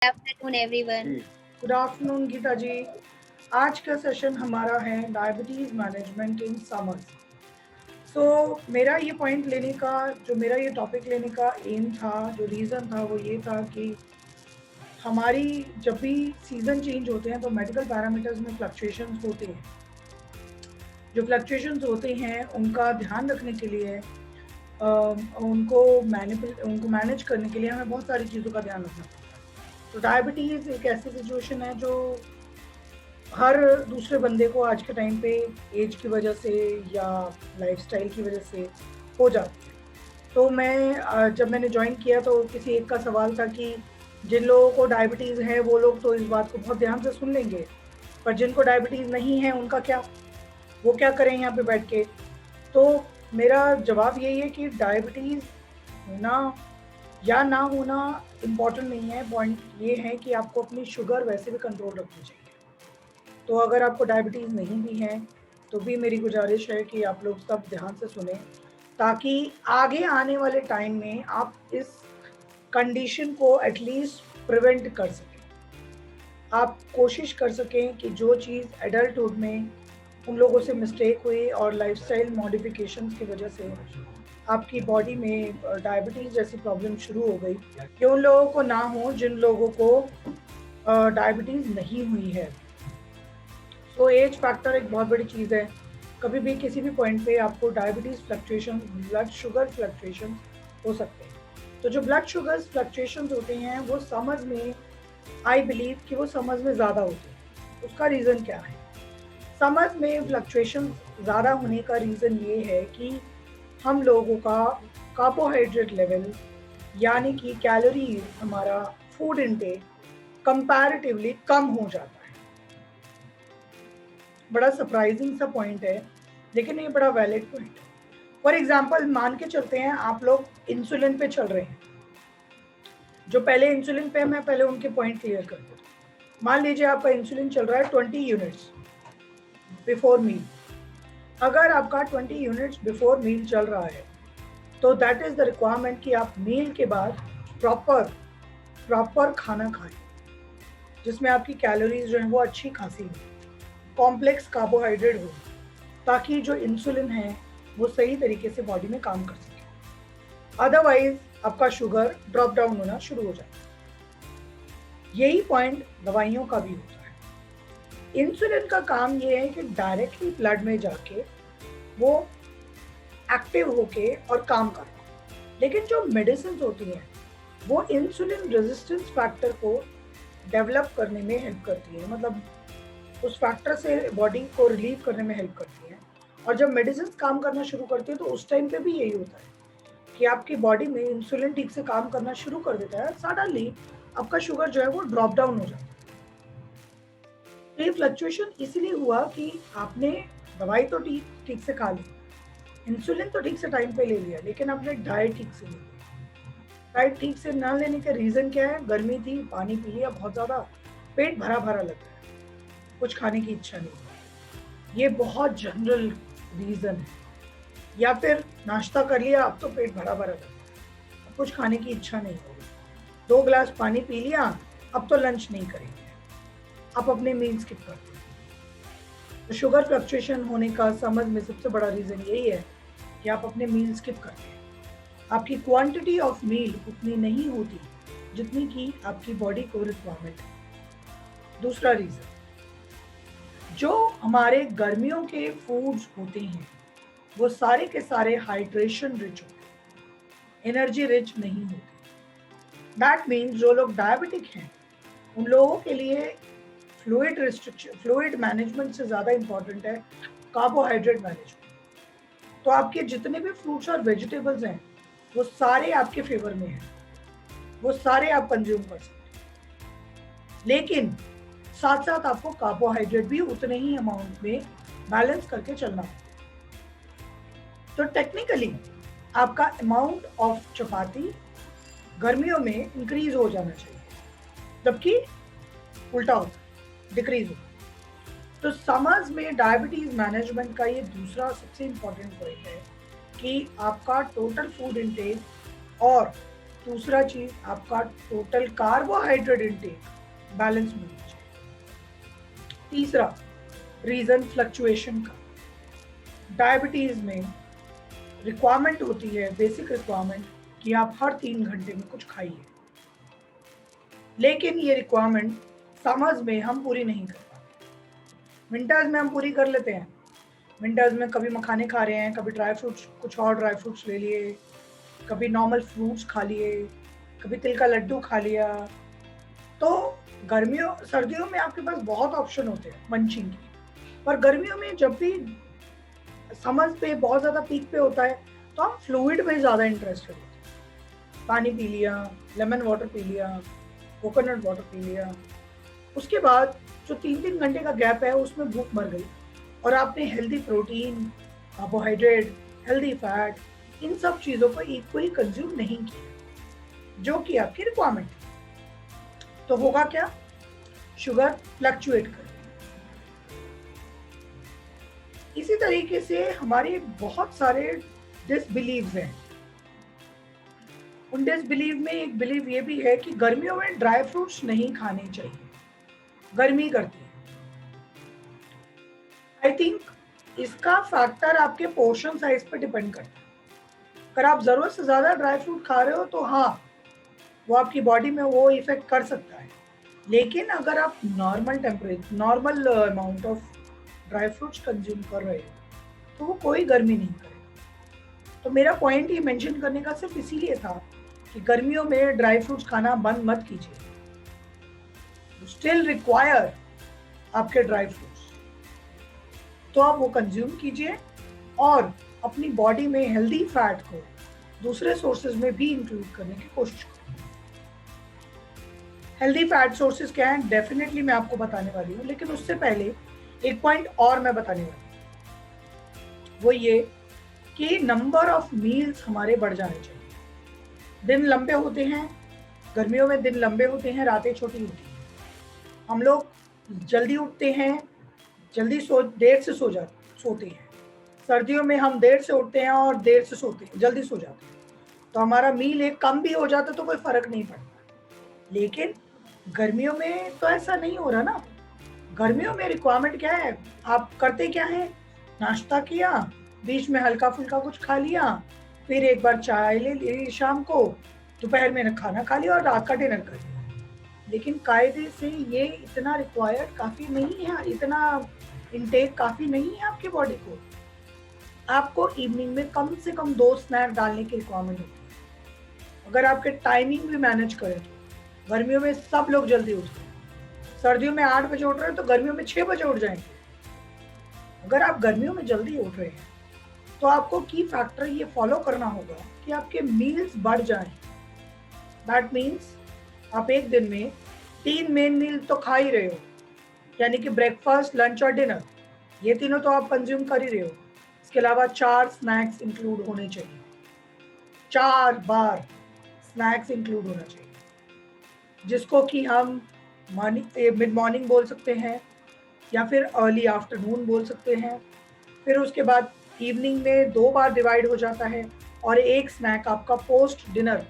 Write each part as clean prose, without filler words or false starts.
Afternoon everyone. जी, good afternoon Geeta ji. आज का सेशन हमारा है diabetes management in summers. So मेरा ये पॉइंट लेने का जो मेरा ये टॉपिक लेने का एम था, जो रीज़न था वो ये था कि हमारी जब भी सीज़न चेंज होते हैं तो मेडिकल पैरामीटर्स में फ्लक्चुएशंस होते हैं। जो फ्लक्चुएशंस होते हैं उनका ध्यान रखने के लिए उनको मैनेज करने के लिए हमें बहुत सारी चीज़ों का ध्यान रखना पड़ता है। तो डायबिटीज़ एक ऐसी सिचुएशन है जो हर दूसरे बंदे को आज के टाइम पे एज की वजह से या लाइफ़स्टाइल की वजह से हो जाती है। तो जब मैंने जॉइन किया तो किसी एक का सवाल था कि जिन लोगों को डायबिटीज़ है वो लोग तो इस बात को बहुत ध्यान से सुन लेंगे, पर जिनको डायबिटीज़ नहीं है उनका क्या? वो क्या करें यहाँ पे बैठ के? तो मेरा जवाब यही है कि डायबिटीज़ होना या ना होना इम्पोर्टेंट नहीं है, पॉइंट ये है कि आपको अपनी शुगर वैसे भी कंट्रोल रखनी चाहिए। तो अगर आपको डायबिटीज़ नहीं भी है, तो भी मेरी गुज़ारिश है कि आप लोग सब ध्यान से सुनें, ताकि आगे आने वाले टाइम में आप इस कंडीशन को एटलीस्ट प्रिवेंट कर सकें। आप कोशिश कर सकें कि जो चीज़ एडल्टहुड में उन लोगों से मिस्टेक हुई और लाइफ़स्टाइल मॉडिफ़िकेशंस की वजह से आपकी बॉडी में डायबिटीज़ जैसी प्रॉब्लम शुरू हो गई, कि उन लोगों को ना हो जिन लोगों को डायबिटीज़ नहीं हुई है। तो एज फैक्टर एक बहुत बड़ी चीज़ है। कभी भी किसी भी पॉइंट पे आपको diabetes fluctuation, blood sugar fluctuation हो सकते हैं। तो जो ब्लड शुगर फ्लक्चुएशंस होते हैं वो समर्स में, आई बिलीव कि वो समर्स में ज़्यादा होते हैं। उसका रीज़न क्या है? समर्स में फ्लक्चुएशन ज़्यादा होने का रीज़न ये है कि हम लोगों का कार्बोहाइड्रेट लेवल, यानी कि कैलोरीज़, हमारा फूड इनटेक कंपैरेटिवली कम हो जाता है। बड़ा सरप्राइजिंग सा पॉइंट है, लेकिन ये बड़ा वैलिड पॉइंट है। फॉर एग्ज़ाम्पल मान के चलते हैं आप लोग इंसुलिन पे चल रहे हैं। जो पहले इंसुलिन पे, मैं पहले उनके पॉइंट क्लियर कर देता हूँ। मान लीजिए आपका इंसुलिन चल रहा है 20 यूनिट्स बिफोर मील। अगर आपका 20 यूनिट्स बिफोर मील चल रहा है, तो दैट इज़ द रिक्वायरमेंट कि आप मील के बाद प्रॉपर प्रॉपर खाना खाएँ, जिसमें आपकी कैलोरीज़ जो हैं वो अच्छी खासी हों, कॉम्प्लेक्स कार्बोहाइड्रेट हो, ताकि जो इंसुलिन है वो सही तरीके से बॉडी में काम कर सके। अदरवाइज आपका शुगर ड्रॉप डाउन होना शुरू हो जाता है। यही पॉइंट दवाइयों का भी होता है। इंसुलिन का काम ये है कि डायरेक्टली ब्लड में जाके वो एक्टिव होके और काम करता है। लेकिन जो मेडिसिन होती हैं वो इंसुलिन रेजिस्टेंस फैक्टर को डेवलप करने में हेल्प करती है, मतलब उस फैक्टर से बॉडी को रिलीव करने में हेल्प करती है। और जब मेडिसिन काम करना शुरू करती है तो उस टाइम पे भी यही होता है कि आपकी बॉडी में इंसुलिन ठीक से काम करना शुरू कर देता है, सडनली आपका शुगर जो है वो ड्रॉप डाउन हो जाता है। तो ये फ्लक्चुएशन इसीलिए हुआ कि आपने दवाई तो ठीक ठीक से खा ली, इंसुलिन तो ठीक से टाइम पे ले लिया, लेकिन आपने डाइट ठीक से नहीं ली। डाइट ठीक से ना लेने का रीज़न क्या है? गर्मी थी, पानी पी लिया बहुत ज़्यादा, पेट भरा-भरा लग रहा है, कुछ खाने की इच्छा नहीं। ये बहुत जनरल रीज़न है। या फिर नाश्ता कर लिया, अब तो पेट भरा-भरा लग रहा है, अब कुछ खाने की इच्छा नहीं हो रही। 2 ग्लास पानी पी लिया, अब तो लंच नहीं करेंगे, आप अपने मील स्किप कर दें। तो शुगर फ्लक्चुएशन होने का समझ में सबसे बड़ा रीज़न यही है कि आप अपने मील स्किप करते हैं। आपकी क्वांटिटी ऑफ मील उतनी नहीं होती जितनी कि आपकी बॉडी को रिक्वायरमेंट है। दूसरा रीज़न, जो हमारे गर्मियों के फूड्स होते हैं वो सारे के सारे हाइड्रेशन रिच होते हैं, एनर्जी रिच नहीं होते। दैट मीन्स जो लोग डायबिटिक हैं उन लोगों के लिए फ्लूइड रिस्ट्रिक्शन, फ्लूइड मैनेजमेंट से ज़्यादा इम्पॉर्टेंट है कार्बोहाइड्रेट मैनेजमेंट। तो आपके जितने भी फ्रूट्स और वेजिटेबल्स हैं वो सारे आपके फेवर में हैं, वो सारे आप कंज्यूम कर सकते हैं, लेकिन साथ साथ आपको कार्बोहाइड्रेट भी उतने ही अमाउंट में बैलेंस करके चलना होगा। तो टेक्निकली आपका अमाउंट ऑफ चपाती गर्मियों में इंक्रीज हो जाना चाहिए, जबकि उल्टा होता है, डिक्रीज होता है। तो समर्स में डायबिटीज मैनेजमेंट का ये दूसरा सबसे इम्पोर्टेंट पॉइंट है कि आपका टोटल फूड इनटेक और दूसरा चीज, आपका टोटल कार्बोहाइड्रेट इंटेक बैलेंस में होना चाहिए। तीसरा रीजन फ्लक्चुएशन का, डायबिटीज में रिक्वायरमेंट होती है, बेसिक रिक्वायरमेंट, कि आप हर 3 घंटे में कुछ खाइए, लेकिन ये रिक्वायरमेंट समर्स में हम पूरी नहीं कर पाते। विंटर्स में हम पूरी कर लेते हैं। विंटर्स में कभी मखाने खा रहे हैं, कभी ड्राई फ्रूट्स, कुछ और ड्राई फ्रूट्स ले लिए, कभी नॉर्मल फ्रूट्स खा लिए, कभी तिल का लड्डू खा लिया। तो गर्मियों सर्दियों में आपके पास बहुत ऑप्शन होते हैं मंचिंग के, पर गर्मियों में जब भी समर्स पे बहुत ज़्यादा पीक पे होता है तो हम फ्लूइड में ज़्यादा इंटरेस्टेड होते हैं। पानी पी लिया, लेमन वाटर पी लिया, कोकोनट वाटर पी लिया, उसके बाद जो 3-3 घंटे का गैप है उसमें भूख मर गई और आपने healthy protein, carbohydrate, healthy fat, इन सब चीज़ों को इक्वली कंज्यूम नहीं किया जो कि आपकी रिक्वायरमेंट है। तो होगा क्या? शुगर फ्लक्चुएट कर। इसी तरीके से हमारे बहुत सारे डिसबिलीव्स हैं। उन डिसबिलीव में एक बिलीव ये भी है कि गर्मियों में ड्राई फ्रूट्स नहीं खाने चाहिए, गर्मी करती है। आई थिंक इसका फैक्टर आपके पोर्शन साइज पर डिपेंड करता है। अगर आप जरूरत से ज्यादा ड्राई फ्रूट खा रहे हो तो हाँ, वो आपकी बॉडी में वो इफेक्ट कर सकता है, लेकिन अगर आप normal amount of dry fruits consume कर रहे हो तो वो कोई गर्मी नहीं करेगा। तो मेरा पॉइंट ये मेंशन करने का सिर्फ इसीलिए था कि गर्मियों में ड्राई फ्रूट्स खाना बंद मत कीजिए, स्टिल रिक्वायर आपके ड्राई फ्रूट्स, तो आप वो कंज्यूम कीजिए और अपनी बॉडी में हेल्दी फैट को दूसरे सोर्सेज में भी इंक्लूड करने की कोशिश करें। हेल्दी फैट सोर्सेज क्या हैं, डेफिनेटली मैं आपको बताने वाली हूँ, लेकिन उससे पहले एक पॉइंट और मैं बताने वाली हूँ, वो ये कि नंबर ऑफ मील्स हमारे बढ़ जाने चाहिए। दिन लंबे होते हैं, गर्मियों में दिन लंबे होते हैं, रातें छोटी होती हैं। हम लोग जल्दी उठते हैं, देर से सोते हैं। सर्दियों में हम देर से उठते हैं और देर से सोते हैं, जल्दी सो जाते हैं, तो हमारा मील एक कम भी हो जाता तो कोई फर्क नहीं पड़ता। लेकिन गर्मियों में तो ऐसा नहीं हो रहा ना। गर्मियों में रिक्वायरमेंट क्या है, आप करते क्या है, नाश्ता किया, बीच में हल्का फुल्का कुछ खा लिया, फिर एक बार चाय ले ली शाम को, दोपहर में खाना खा लिया और रात का डिनर कर लिया। लेकिन कायदे से ये इतना रिक्वायर्ड काफ़ी नहीं है, इतना इनटेक काफ़ी नहीं है आपकी बॉडी को। आपको इवनिंग में कम से कम 2 स्नैक डालने की रिक्वायरमेंट होती है। अगर आपके टाइमिंग भी मैनेज करें तो गर्मियों में सब लोग जल्दी उठते हैं, सर्दियों में 8 बजे उठ रहे हैं तो गर्मियों में 6 बजे उठ जाएंगे। अगर आप गर्मियों में जल्दी उठ रहे हैं तो आपको की फैक्टर ये फॉलो करना होगा कि आपके मील्स बढ़ जाएं। दैट मीन्स आप एक दिन में 3 मेन मील तो खा ही रहे हो, यानी कि ब्रेकफास्ट, लंच और डिनर, ये तीनों तो आप कंज्यूम कर ही रहे हो। इसके अलावा 4 स्नैक्स इंक्लूड होने चाहिए, 4 बार स्नैक्स इंक्लूड होना चाहिए, जिसको कि हम मिड मॉर्निंग बोल सकते हैं या फिर अर्ली आफ्टरनून बोल सकते हैं। फिर उसके बाद इवनिंग में 2 बार डिवाइड हो जाता है और एक स्नैक आपका पोस्ट डिनर,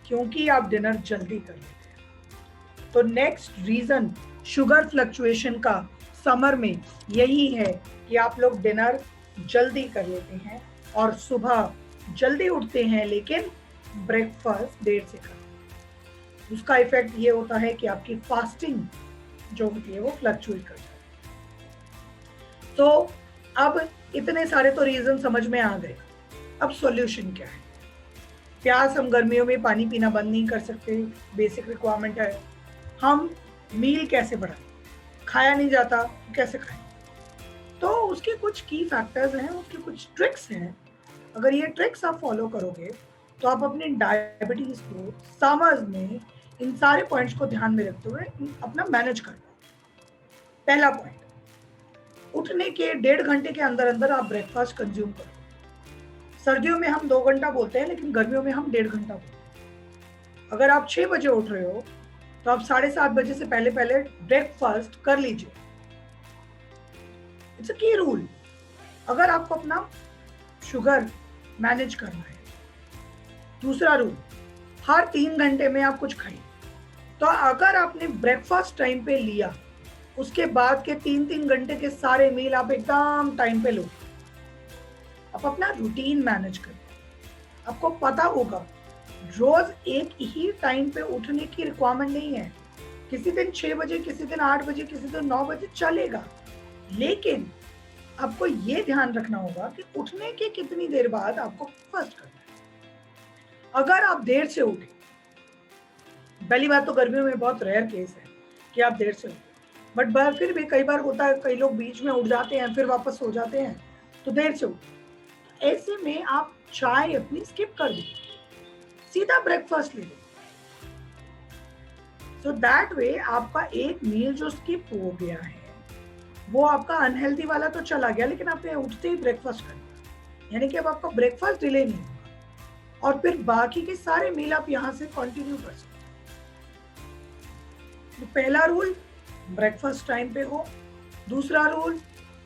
क्योंकि आप डिनर जल्दी कर लेते हैं। तो नेक्स्ट रीज़न शुगर फ्लक्चुएशन का समर में यही है कि आप लोग डिनर जल्दी कर लेते हैं और सुबह जल्दी उठते हैं, लेकिन ब्रेकफास्ट देर से करते हैं। उसका इफेक्ट ये होता है कि आपकी फास्टिंग जो होती है वो फ्लक्चुएट कर जाती है। तो अब इतने सारे तो रीज़न समझ में आ गए। अब सॉल्यूशन क्या है? प्यास हम गर्मियों में पानी पीना बंद नहीं कर सकते, बेसिक रिक्वायरमेंट है। हम मील कैसे बढ़ाएं? खाया नहीं जाता तो कैसे खाएं? तो उसके कुछ की फैक्टर्स हैं, उसके कुछ ट्रिक्स हैं। अगर ये ट्रिक्स आप फॉलो करोगे तो आप अपनी डायबिटीज को समर्स में इन सारे पॉइंट्स को ध्यान में रखते हुए अपना मैनेज कर पाओगे। पहला पॉइंट, उठने के 1.5 घंटे के अंदर अंदर आप ब्रेकफास्ट कंज्यूम करो। सर्दियों में हम 2 घंटा बोलते हैं, लेकिन गर्मियों में हम 1.5 घंटा बोलते हैं। अगर आप 6 बजे उठ रहे हो तो आप 7:30 बजे से पहले पहले ब्रेकफास्ट कर लीजिए। इट्स अ की रूल। अगर आपको अपना शुगर मैनेज करना है। दूसरा रूल, हर 3 घंटे में आप कुछ खाइए। तो अगर आपने ब्रेकफास्ट टाइम पे लिया, उसके बाद के 3-3 घंटे के सारे मील आप एकदम टाइम पे लो। आप अपना रूटीन मैनेज करें। आपको पता होगा रोज एक ही टाइम पे उठने की रिक्वायरमेंट नहीं है। किसी दिन 6 बजे, किसी दिन 8 बजे, किसी दिन 9 बजे चलेगा। लेकिन आपको ये ध्यान रखना होगा कि उठने के कितनी देर बाद आपको ब्रेकफास्ट करना है। अगर आप देर से उठे, पहली बात तो गर्मियों में बहुत रेयर केस है कि आप देर से उठे, बट फिर भी कई बार होता है, कई लोग बीच में उठ जाते हैं फिर वापस सो जाते हैं, तो देर से उठे। ऐसे में आप चाय अपनी स्किप कर दें, सीधा ब्रेकफास्ट ले लें। सो दैट वे आपका एक मील जो स्किप हो गया है वो आपका अनहेल्दी वाला तो चला गया, लेकिन आपने उठते ही ब्रेकफास्ट कर लिया, यानी कि अब आपका ब्रेकफास्ट डिले नहीं होगा और फिर बाकी के सारे मील आप यहाँ से कंटिन्यू कर सकते हैं। तो पहला रूल, ब्रेकफास्ट टाइम पे हो। दूसरा रूल,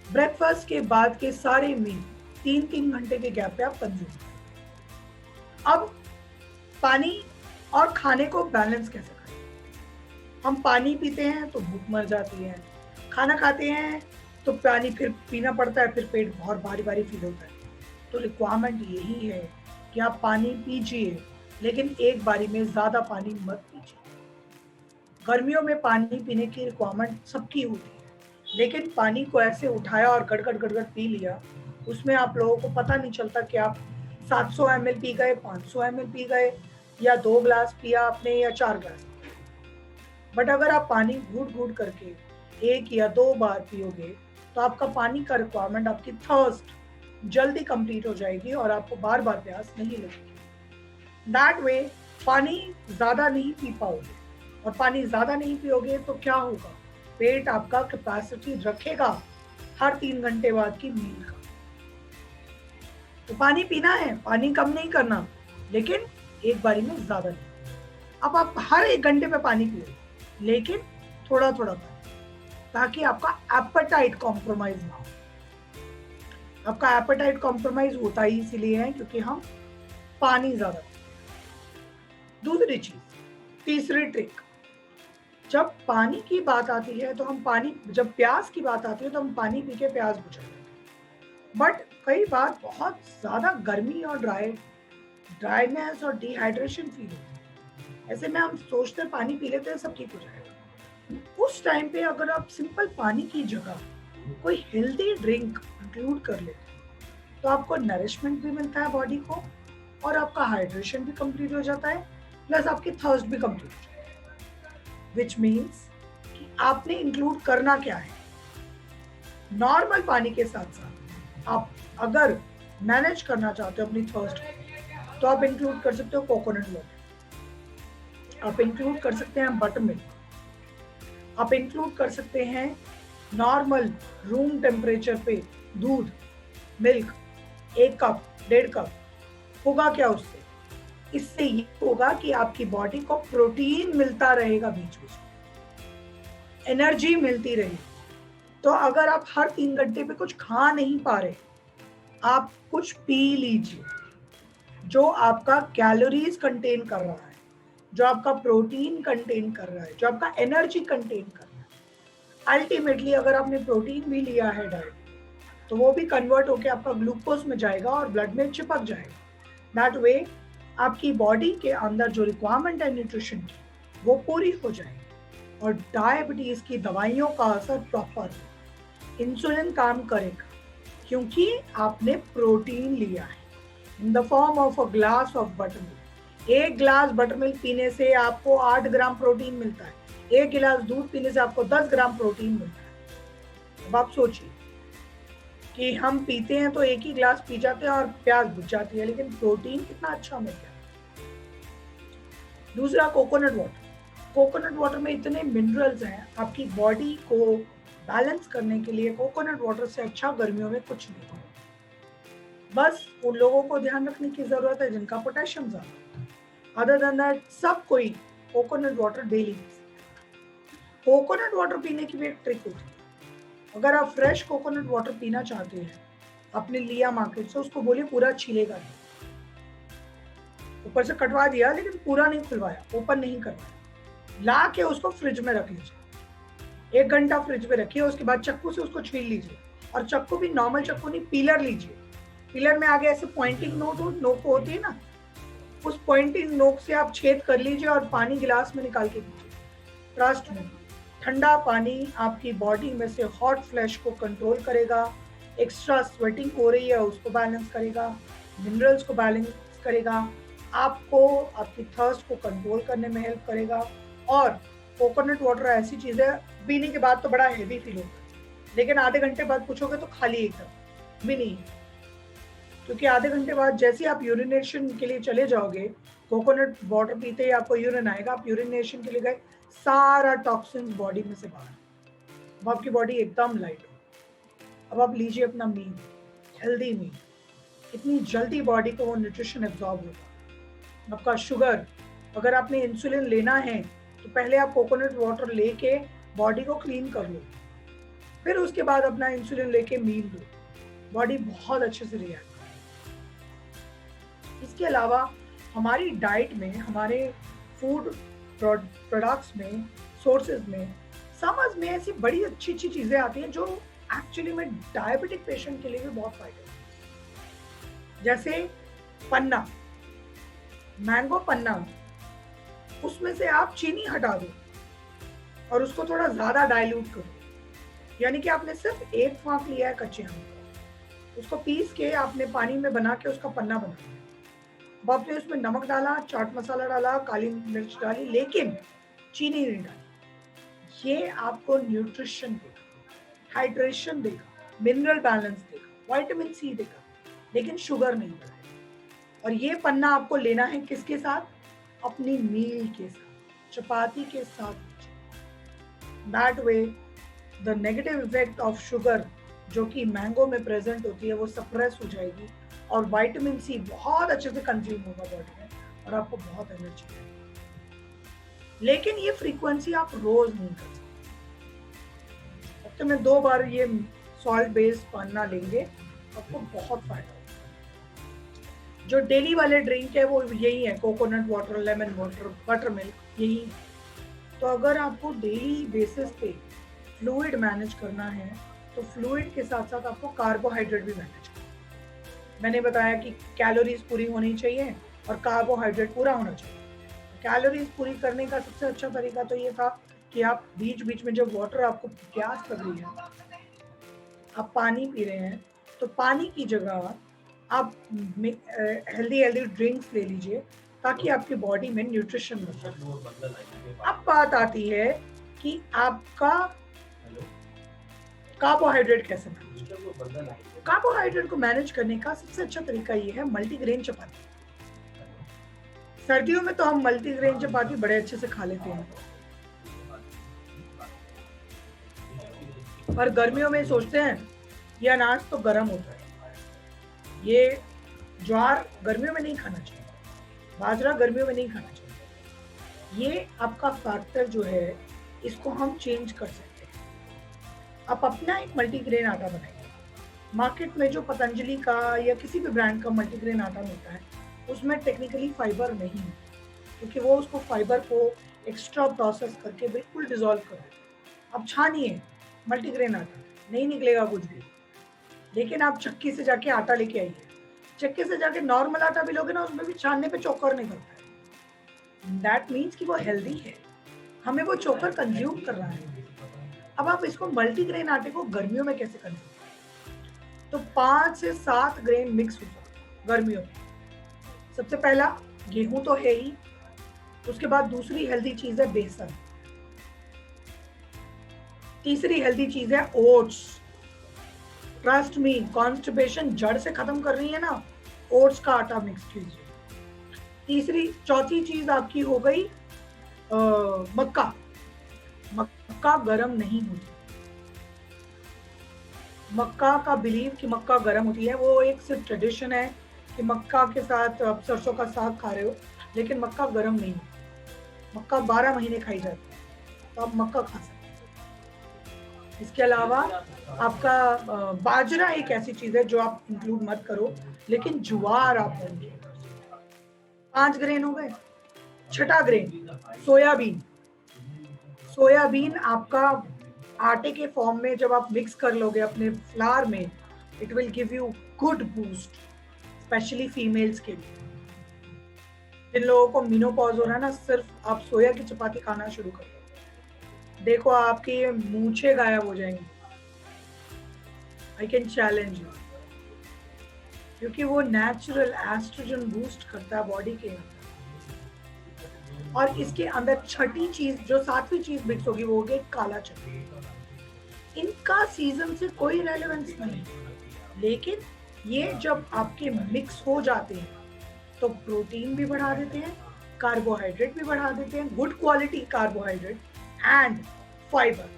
ब्रेकफास्ट के बाद के सारे मील 3-3 घंटे के गैप पे आप कंज्यूम करें। अब पानी और खाने को बैलेंस कैसे करें? हम पानी पीते हैं तो भूख मर जाती है, खाना खाते हैं तो पानी फिर पीना पड़ता है, फिर पेट बहुत भारी भारी फील होता है। तो रिक्वायरमेंट यही है कि आप पानी पीजिए, लेकिन एक बारी में ज़्यादा पानी मत पीजिए। गर्मियों में पानी पीने की रिक्वायरमेंट सबकी होती है, लेकिन पानी को ऐसे उठाया और गड़गड़ गड़गड़ पी लिया, उसमें आप लोगों को पता नहीं चलता कि आप 700 ml पी गए, 500 ml पी गए, या 2 ग्लास पिया आपने या 4 ग्लास। बट अगर आप पानी घूट घूट करके 1 या 2 बार पियोगे तो आपका पानी का रिक्वायरमेंट, आपकी थर्स्ट जल्दी कंप्लीट हो जाएगी और आपको बार बार प्यास नहीं लगेगी। दैट वे पानी ज़्यादा नहीं पी पाओगे, और पानी ज़्यादा नहीं पियोगे तो क्या होगा, पेट आपका कैपेसिटी रखेगा हर 3 घंटे बाद की मील का। तो पानी पीना है, पानी कम नहीं करना, लेकिन एक बारी में ज़्यादा नहीं। अब आप हर 1 घंटे पे पानी पियो, लेकिन थोड़ा थोड़ा पानी, ताकि आपका एपेटाइट कॉम्प्रोमाइज ना हो। आपका एपेटाइट कॉम्प्रोमाइज होता ही इसीलिए है क्योंकि हम पानी ज्यादा पीते हैं। दूसरी चीज, तीसरी ट्रिक, जब पानी की बात आती है तो हम पानी, जब प्यास की बात आती है तो हम पानी पी के प्यास बुझा लेते हैं। बट कई बार बहुत ज्यादा गर्मी और ड्राइनेस और डिहाइड्रेशन फील होती है, ऐसे में हम सोचते हैं पानी पी लेते हैं सब ठीक हो जाएगा। उस टाइम पे अगर आप सिंपल पानी की जगह कोई हेल्दी ड्रिंक इंक्लूड कर लेते हैं तो आपको नरिशमेंट भी मिलता है बॉडी को, और आपका हाइड्रेशन भी कंप्लीट हो जाता है, प्लस आपकी थर्स्ट भी कंप्लीट हो जाती है। विच मीन्स कि आपने इंक्लूड करना क्या है, नॉर्मल पानी के साथ साथ आप अगर मैनेज करना चाहते हो अपनी थर्स्ट तो आप इंक्लूड कर सकते हो कोकोनट वाटर, आप इंक्लूड कर सकते हैं बटर मिल्क, आप इंक्लूड कर सकते हैं नॉर्मल रूम टेम्परेचर पे दूध, मिल्क, 1 कप 1.5 कप। होगा क्या उससे? इससे ये होगा कि आपकी बॉडी को प्रोटीन मिलता रहेगा, बीच बीच में एनर्जी मिलती रहेगी। तो अगर आप हर 3 घंटे पे कुछ खा नहीं पा रहे, आप कुछ पी लीजिए जो आपका कैलोरीज कंटेन कर रहा है, जो आपका प्रोटीन कंटेन कर रहा है, जो आपका एनर्जी कंटेन कर रहा है। अल्टीमेटली अगर आपने प्रोटीन भी लिया है डाइट, तो वो भी कन्वर्ट होकर आपका ग्लूकोज में जाएगा और ब्लड में चिपक जाएगा। दैट वे आपकी बॉडी के अंदर जो रिक्वायरमेंट है न्यूट्रिशन की, वो पूरी हो जाएगी और डायबिटीज की दवाइयों का असर प्रॉपर, इंसुलिन काम करेगा क्योंकि आपने प्रोटीन लिया है in the form of a glass of butter milk. 1 glass butter milk पीने से आपको 8 ग्राम प्रोटीन मिलता है, 1 गिलास दूध पीने से आपको 10 ग्राम प्रोटीन मिलता है। अब आप सोचिए कि हम पीते हैं तो 1 ही ग्लास पी जाते हैं और प्यास बुझ जाती है, लेकिन प्रोटीन कितना अच्छा मिल गया। दूसरा, कोकोनट वाटर। कोकोनट वाटर में इतने मिनरल्स हैं, आपकी बॉडी को बैलेंस करने के लिए कोकोनट वाटर से अच्छा गर्मियों में कुछ नहीं है। बस उन लोगों को ध्यान रखने की जरूरत है जिनका पोटेशियम ज्यादा। अदर देन दैट सब कोई कोकोनट वाटर डेली पी सकता है। कोकोनट वाटर पीने की भी एक ट्रिक होती है। अगर आप फ्रेश कोकोनट वाटर पीना चाहते हैं, आपने लिया मार्केट से, उसको बोलिए पूरा छीलेगा नहीं, ऊपर से कटवा दिया लेकिन पूरा नहीं खुलवाया, ओपन नहीं करवाया, ला के उसको फ्रिज में रख लीजिए, 1 घंटा फ्रिज में रखिए। उसके बाद चक्कू से उसको छील लीजिए, और चक्कू भी नॉर्मल चक्कू नहीं, पीलर लीजिए। पीलर में आगे ऐसे पॉइंटिंग नोक होती है ना, उस पॉइंटिंग नोक से आप छेद कर लीजिए और पानी गिलास में निकाल के पीजिए। ट्रस्ट में, ठंडा पानी आपकी बॉडी में से हॉट फ्लैश को कंट्रोल करेगा, एक्स्ट्रा स्वेटिंग हो रही है उसको बैलेंस करेगा, मिनरल्स को बैलेंस करेगा, आपको आपकी थर्स्ट को कंट्रोल करने में हेल्प करेगा। और कोकोनट वाटर ऐसी चीज़ है, पीने के बाद तो बड़ा हेवी फील होता है, लेकिन आधे घंटे बाद पूछोगे तो खाली एकदम भी नहीं, क्योंकि आधे घंटे बाद जैसे आप यूरिनेशन के लिए चले जाओगे, कोकोनट वाटर पीते ही आपको यूरिन आएगा, आप यूरिनेशन के लिए गए, सारा टॉक्सिन्स बॉडी में से बाहर, अब आपकी बॉडी एकदम लाइट हो। अब आप लीजिए अपना मील, हेल्दी मील, इतनी जल्दी बॉडी को वो न्यूट्रिशन एब्जॉर्ब होगा। आपका शुगर, अगर आपने इंसुलिन लेना है तो पहले आप कोकोनट वाटर लेके बॉडी को क्लीन कर लो, फिर उसके बाद अपना इंसुलिन लेके मील लो, बॉडी बहुत अच्छे से रिएक्ट। इसके अलावा हमारी डाइट में, हमारे फूड प्रोडक्ट्स में, सोर्सेज में, समझ में ऐसी बड़ी अच्छी अच्छी चीज़ें आती हैं जो एक्चुअली में डायबिटिक पेशेंट के लिए भी बहुत फायदेमंद है। जैसे पन्ना, मैंगो पन्ना, उसमें से आप चीनी हटा दो और उसको थोड़ा ज़्यादा डाइल्यूट करो, यानी कि आपने सिर्फ 1 फाँक लिया है कच्चे आम का, उसको पीस के आपने पानी में बना के उसका पन्ना बना दिया। अब आपने उसमें नमक डाला, चाट मसाला डाला, काली मिर्च डाली, लेकिन चीनी नहीं डाली। ये आपको न्यूट्रिशन देगा, हाइड्रेशन देगा, मिनरल बैलेंस देगा, विटामिन सी देगा, लेकिन शुगर नहीं बढ़ाएगा। और ये पन्ना आपको लेना है किसके साथ? अपनी मील के साथ, चपाती के साथ। That way the negative effect of sugar जो कि मैंगो में प्रेजेंट होती है वो सप्रेस हो जाएगी, और विटामिन सी बहुत अच्छे से कंज्यूम होगा बॉडी में, और आपको बहुत एनर्जी आएगी। लेकिन ये फ्रीक्वेंसी आप रोज नहीं कर सकते। हफ्ते में 2 बार ये सॉल्ट बेस्ड पन्ना लेंगे, आपको बहुत फायदा होगा। जो डेली वाले ड्रिंक है वो यही है, coconut water, lemon water, butter milk, यही है। तो अगर आपको डेली बेसिस पे फ्लूइड मैनेज करना है तो फ्लूइड के साथ साथ आपको कार्बोहाइड्रेट भी मैनेज करना है। मैंने बताया कि कैलोरीज पूरी होनी चाहिए और कार्बोहाइड्रेट पूरा होना चाहिए। कैलोरीज पूरी करने का सबसे अच्छा तरीका तो ये था कि आप बीच बीच में जब वाटर आपको प्यास लग रही है, आप पानी पी रहे हैं, तो पानी की जगह आप हेल्दी ड्रिंक्स ले लीजिए ताकि आपकी बॉडी में न्यूट्रिशन मिल सके। अब बात आती है कि आपका कार्बोहाइड्रेट कैसे मैनेज करें। कार्बोहाइड्रेट को मैनेज करने का सबसे अच्छा तरीका ये है मल्टीग्रेन चपाती। सर्दियों में तो हम मल्टीग्रेन चपाती बड़े अच्छे से खा लेते हैं, पर गर्मियों में सोचते हैं ये अनाज तो गर्म होता है, ये ज्वार गर्मियों में नहीं खाना चाहिए, बाजरा गर्मियों में नहीं खाना चाहिए। ये आपका फैक्टर जो है इसको हम चेंज कर सकते हैं। आप अपना एक मल्टीग्रेन आटा बनाइए। मार्केट में जो पतंजलि का या किसी भी ब्रांड का मल्टीग्रेन आटा मिलता है उसमें टेक्निकली फाइबर नहीं है, क्योंकि वो उसको फाइबर को एक्स्ट्रा प्रोसेस करके बिल्कुल डिजोल्व कर। अब छानिए मल्टीग्रेन आटा, नहीं निकलेगा कुछ भी, लेकिन आप चक्की से जाके आटा लेके आइए। चक्की से जाके नॉर्मल आटा भी लोगे ना, उसमें भी छानने पे चोकर निकलता है। दैट मीन्स कि वो हेल्दी है, हमें वो चोकर कंज्यूम कर रहा है। अब आप इसको मल्टीग्रेन आटे को गर्मियों में कैसे कंज्यूम करें? तो 5 से 7 ग्रेन मिक्स हो जाए गर्मियों में। सबसे पहला गेहूं तो है ही, उसके बाद दूसरी हेल्दी चीज है बेसन, तीसरी हेल्दी चीज है ओट्स। ट्रस्ट मी, कॉन्स्टिपेशन जड़ से खत्म कर रही है ना, ओट्स का आटा मिक्स कीजिए। चौथी चीज आपकी हो गई मक्का। मक्का गरम नहीं होती। मक्का का बिलीव कि मक्का गरम होती है वो एक सिर्फ ट्रेडिशन है कि मक्का के साथ आप सरसों का साग खा रहे हो, लेकिन मक्का गरम नहीं होती। मक्का 12 महीने खाई जाती है, तो आप मक्का खा सकते हैं। इसके अलावा आपका बाजरा एक ऐसी चीज है जो आप इंक्लूड मत करो, लेकिन ज्वार आप इंक्लूड कर सकते हैं। 5 ग्रेन हो गए। छठा ग्रेन सोयाबीन। सोयाबीन आपका आटे के फॉर्म में जब आप मिक्स कर लोगे अपने फ्लावर में, it will give you good boost, specially females के लिए। जिन लोगों को मेनोपॉज हो रहा है ना, सिर्फ आप सोया की चपाती खाना शुरू कर दो, देखो आपकी ये मूछें गायब हो जाएंगी। आई कैन चैलेंज यू, क्योंकि वो नेचुरल एस्ट्रोजन बूस्ट करता है बॉडी के अंदर। और इसके अंदर छठी चीज, जो सातवीं चीज मिक्स होगी, वो होगी काला चना। इनका सीजन से कोई रेलेवेंस नहीं है, लेकिन ये जब आपके मिक्स हो जाते हैं तो प्रोटीन भी बढ़ा देते हैं, कार्बोहाइड्रेट भी बढ़ा देते हैं, good quality carbohydrate and fibre.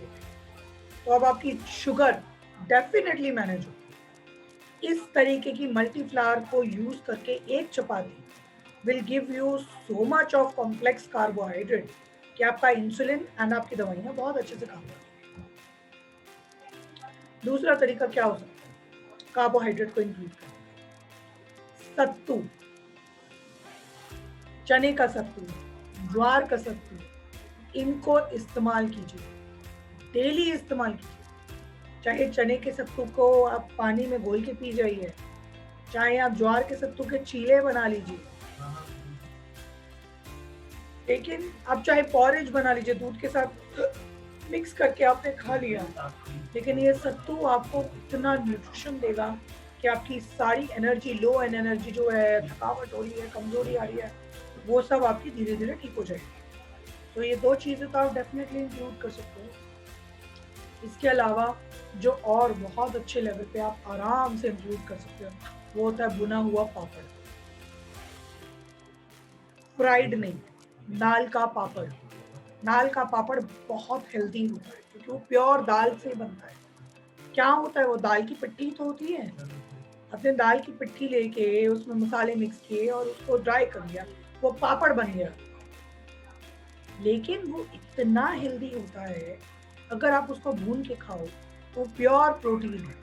तो अब आपकी शुगर डेफिनेटली मैनेज होगी। इस तरीके की मल्टीफ्लावर को यूज करके एक चपाती will give you so much of complex carbohydrate कि आपका इंसुलिन एंड आपकी दवाइयाँ बहुत अच्छे से काम करती हैं। दूसरा तरीका क्या हो सकता है कार्बोहाइड्रेट को इंक्रीज करने का? सत्तू, चने का सत्तू, ज्वार का सत्तू, इनको इस्तेमाल कीजिए, डेली इस्तेमाल कीजिए। चाहे चने के सत्तू को आप पानी में घोल के पी जाइए, चाहे आप ज्वार के सत्तू के चीले बना लीजिए, लेकिन आप चाहे पॉरेज बना लीजिए, दूध के साथ मिक्स करके आपने खा लिया, लेकिन ये सत्तू आपको इतना न्यूट्रिशन देगा कि आपकी सारी एनर्जी, लो एनर्जी जो है, थकावट हो रही है, कमजोरी आ रही है, वो सब आपकी धीरे धीरे ठीक हो जाएगी। तो ये दो चीज़ें तो आप डेफिनेटली इंक्लूड कर सकते हो। इसके अलावा जो और बहुत अच्छे लेवल पे आप आराम से इंक्लूड कर सकते हो, वो होता है भुना हुआ पापड़। फ्राइड नहीं, दाल का पापड़। दाल का पापड़ बहुत हेल्दी होता है क्योंकि वो प्योर दाल से बनता है। क्या होता है, वो दाल की पिट्ठी तो होती है, अपने दाल की पिट्ठी लेके उसमें मसाले मिक्स किए और उसको ड्राई कर दिया, वो पापड़ बन गया। लेकिन वो इतना हेल्दी होता है, अगर आप उसको भून के खाओ तो प्योर प्रोटीन है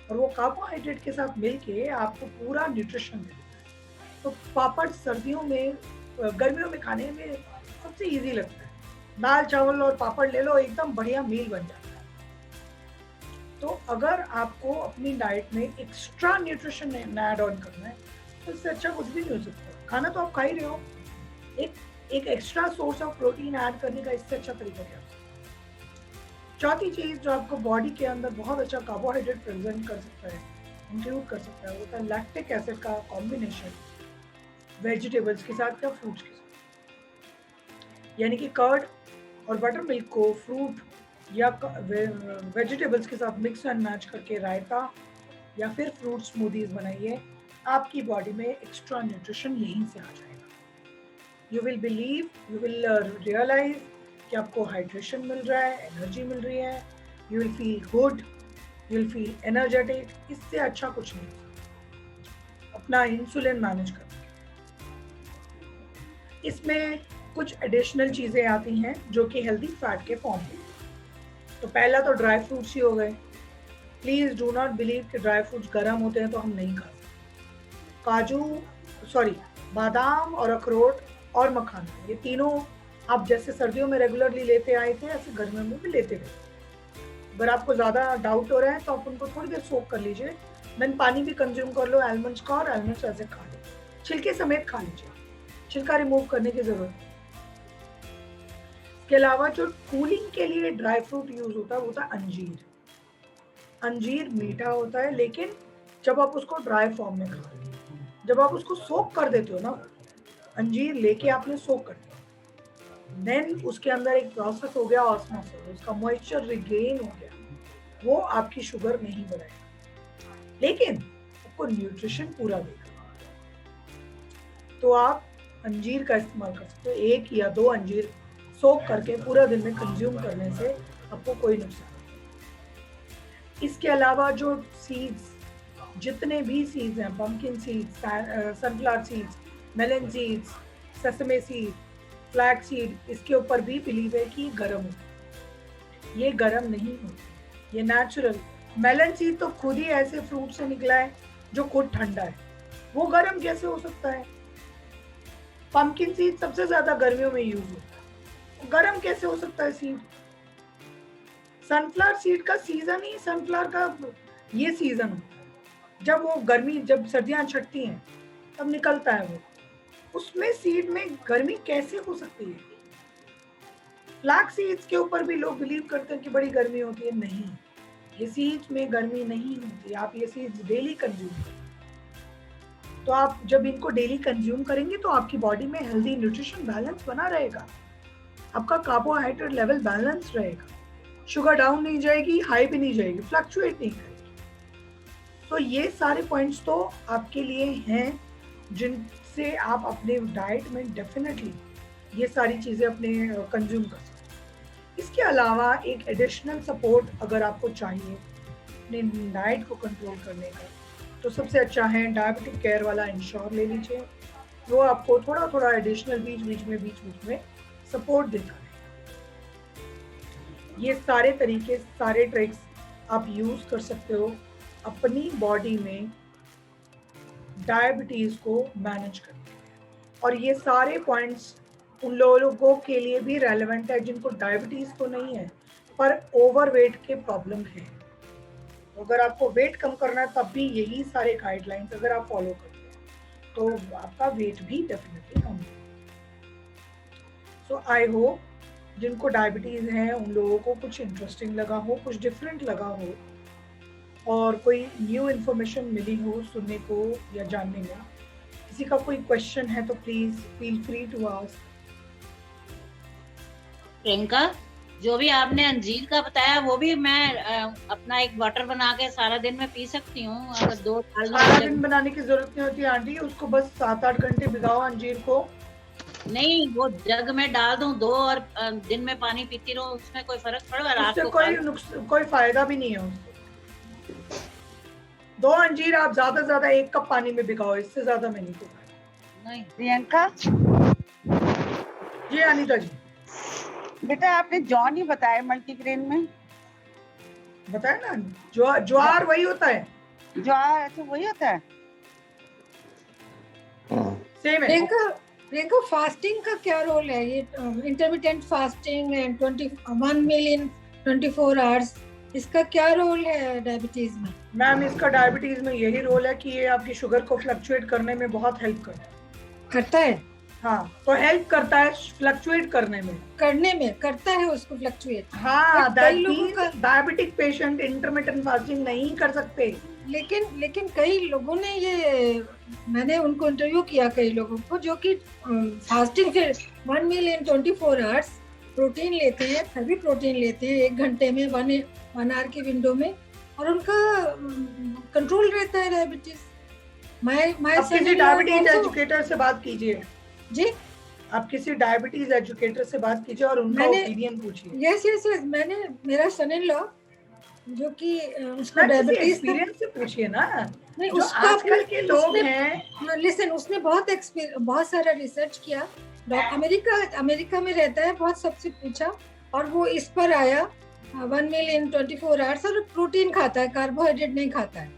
और वो कार्बोहाइड्रेट के साथ मिलके आपको पूरा न्यूट्रिशन देता है। तो पापड़ सर्दियों में, गर्मियों में खाने में सबसे इजी लगता है। दाल चावल और पापड़ ले लो, एकदम बढ़िया मील बन जाता है। तो अगर आपको अपनी डाइट में एक्स्ट्रा न्यूट्रिशन ऐड ऑन करना है तो इससे अच्छा कुछ भी नहीं हो सकता। खाना तो आप खा ही रहे हो, एक extra source of protein add करने का इससे अच्छा तरीका क्या हो सकता है? चौथी चीज जो आपको बॉडी के अंदर बहुत अच्छा कार्बोहाइड्रेट प्रेजेंट कर सकता है, इंक्लूड कर सकता है, वो होता है लैक्टिक एसिड का कॉम्बिनेशन वेजिटेबल्स के साथ या फ्रूट्स के साथ। यानी कि कर्ड और बटर मिल्क को फ्रूट या वेजिटेबल्स के साथ मिक्स एंड मैच करके रायता या फिर फ्रूट स्मूदीज बनाइए, आपकी बॉडी में एक्स्ट्रा न्यूट्रिशन यहीं से आ जाएगा। You will believe, you will realise कि आपको हाइड्रेशन मिल रहा है, एनर्जी मिल रही है, you will feel good, you will feel energetic. इससे अच्छा कुछ नहीं। अपना इंसुलिन मैनेज कर, इसमें कुछ एडिशनल चीज़ें आती हैं जो कि हेल्दी फैट के फॉर्म में। तो पहला तो ड्राई फ्रूट्स ही हो गए। प्लीज़ डू नॉट बिलीव कि ड्राई फ्रूट्स गर्म होते हैं तो हम नहीं खा सकते। बादाम और अखरोट और मखाना, ये तीनों आप जैसे सर्दियों में रेगुलरली लेते आए थे, ऐसे गर्मियों में भी लेते रहे। अगर आपको ज़्यादा डाउट हो रहा है तो आप उनको थोड़ी देर सोक कर लीजिए, देन पानी भी कंज्यूम कर लो आलमंड्स का, और आलमंड्स ऐसे खा लो, छिलके समेत खा लीजिए, छिलका रिमूव करने की जरूरत है। इसके अलावा जो कूलिंग के लिए ड्राई फ्रूट यूज होता है वो होता है अंजीर। अंजीर मीठा होता है, लेकिन जब आप उसको ड्राई फॉर्म में खाते हो, जब आप उसको सोक कर देते हो ना, अंजीर लेके आपने सोक कर दिया, देन उसके अंदर एक प्रोसेस हो गया ऑस्मोसिस, उसका मॉइस्चर रिगेन हो गया, वो आपकी शुगर नहीं बढ़ाएगा, लेकिन आपको न्यूट्रिशन पूरा देगा। तो आप अंजीर का इस्तेमाल कर सकते हो, 1 या 2 अंजीर सोक करके पूरा दिन में कंज्यूम करने से आपको कोई नुकसान नहीं। इसके अलावा जो सीड्स, जितने भी सीड्स हैं, pumpkin seeds, sunflower seeds, melon seeds, sesame seed, flax seed, इसके ऊपर भी बिलीव है कि गर्म होता है। ये गर्म नहीं होता, ये नेचुरल। मेलन सीड तो खुद ही ऐसे फ्रूट से निकला है जो खुद ठंडा है, वो गर्म कैसे हो सकता है? पंपकिन सीड सबसे ज्यादा गर्मियों में यूज होता है, गर्म कैसे हो सकता है सीड? सनफ्लावर सीड का सीजन ही सनफ्लावर का ये सीजन होता है, जब वो गर्मी, जब सर्दियां छटती हैं तब निकलता है वो, उसमें सीड में गर्मी कैसे हो सकती है? फ्लैक्स सीड्स के ऊपर भी लोग बिलीव करते हैं कि बड़ी गर्मी होती है, नहीं, ये सीड्स में गर्मी नहीं होती। आप ये सीड्स डेली कंज्यूम करें, तो आप जब इनको डेली कंज्यूम करेंगे तो आपकी बॉडी में हेल्दी न्यूट्रिशन बैलेंस बना रहेगा, आपका कार्बोहाइड्रेट लेवल बैलेंस रहेगा, शुगर डाउन नहीं जाएगी, हाई भी नहीं जाएगी, फ्लक्चुएट नहीं करेगी। तो ये सारे पॉइंट्स तो आपके लिए हैं जिनसे आप अपने डाइट में डेफिनेटली ये सारी चीज़ें अपने कंज्यूम कर सकते हैं। इसके अलावा एक एडिशनल सपोर्ट अगर आपको चाहिए अपने डाइट को कंट्रोल करने का, तो सबसे अच्छा है डायबिटिक केयर वाला इंश्योर ले लीजिए, वो आपको थोड़ा थोड़ा एडिशनल बीच बीच में सपोर्ट देता है। ये सारे तरीके, सारे ट्रिक्स आप यूज़ कर सकते हो अपनी बॉडी में डायबिटीज़ को मैनेज करने में। और ये सारे पॉइंट्स उन लोगों के लिए भी रेलेवेंट है जिनको डायबिटीज़ तो नहीं है पर ओवरवेट के प्रॉब्लम है। अगर आपको वेट कम करना है तब भी यही सारे गाइडलाइंस अगर आप फॉलो करते हैं तो आपका वेट भी डेफिनेटली कम होगा। सो आई होप जिनको डायबिटीज़ है उन लोगों को कुछ इंटरेस्टिंग लगा हो, कुछ डिफरेंट लगा हो और कोई न्यू इन्फॉर्मेशन मिली हो सुनने को या जानने में। किसी का कोई क्वेश्चन है तो please feel free to ask. Priyanka, जो भी आपने अंजीर का बताया वो भी मैं अपना एक वाटर बना के सारा दिन में पी सकती हूँ। अगर सारा दिन बनाने की जरूरत नहीं होती आंटी, उसको बस 7-8 घंटे भिगाओ अंजीर को। नहीं, वो जग में डाल दूं 2 और दिन में पानी पीती रहूं, उसमें कोई फर्क पड़ेगा? रात को कोई फायदा भी नहीं है उससे। 2 अंजीर आप ज्यादा से ज्यादा 1 कप पानी में भिगाओ, इससे ज्यादा मैं नहीं दूंगा। नहीं प्रियंका जी अनीता जी। बेटा आपने जौ नहीं बताया मल्टीग्रेन में? बताया ना, ज्वार वही होता है। ज्वार अच्छा वही होता है, सेम है। प्रियंका फास्टिंग का क्या रोल है? ये intermittent fasting and 21 meal in 24 hours, इसका क्या रोल है डायबिटीज में? मैम इसका डायबिटीज में यही रोल है कि ये आपकी शुगर को फ्लक्चुएट करने में बहुत हेल्प करता है। हाँ, तो हेल्प करता है फ्लक्चुएट करने में करता है उसको फ्लक्चुएट। हाँ, डायबिटिक पेशेंट इंटरमिटेंट फास्टिंग नहीं कर सकते। लेकिन कई लोगों ने ये, मैंने उनको इंटरव्यू किया कई लोगों को जो कि फास्टिंग फिर 1 मील इन 24 आवर्स प्रोटीन लेते हैं, हैवी प्रोटीन लेते हैं 1 घंटे में 1 आवर की विंडो में, और उनका कंट्रोल रहता है डायबिटीज। किसी डायबिटीज एजुकेटर से बात कीजिए जी, आप किसी डायबिटीज एजुकेटर से बात कीजिए और उनका ओपिनियन पूछिए। यस मैंने, मेरा सन इन लॉ जो कि उसका डायबिटीज एक्सपीरियंस से पूछिए ना। नहीं, जो आजकल के लोग हैं, लिसन, उसने बहुत सारा रिसर्च किया, अमेरिका में रहता है, बहुत सबसे पूछा और वो इस पर आया 1 मील इन 24 आवर्स, और प्रोटीन खाता है, कार्बोहाइड्रेट नहीं खाता है।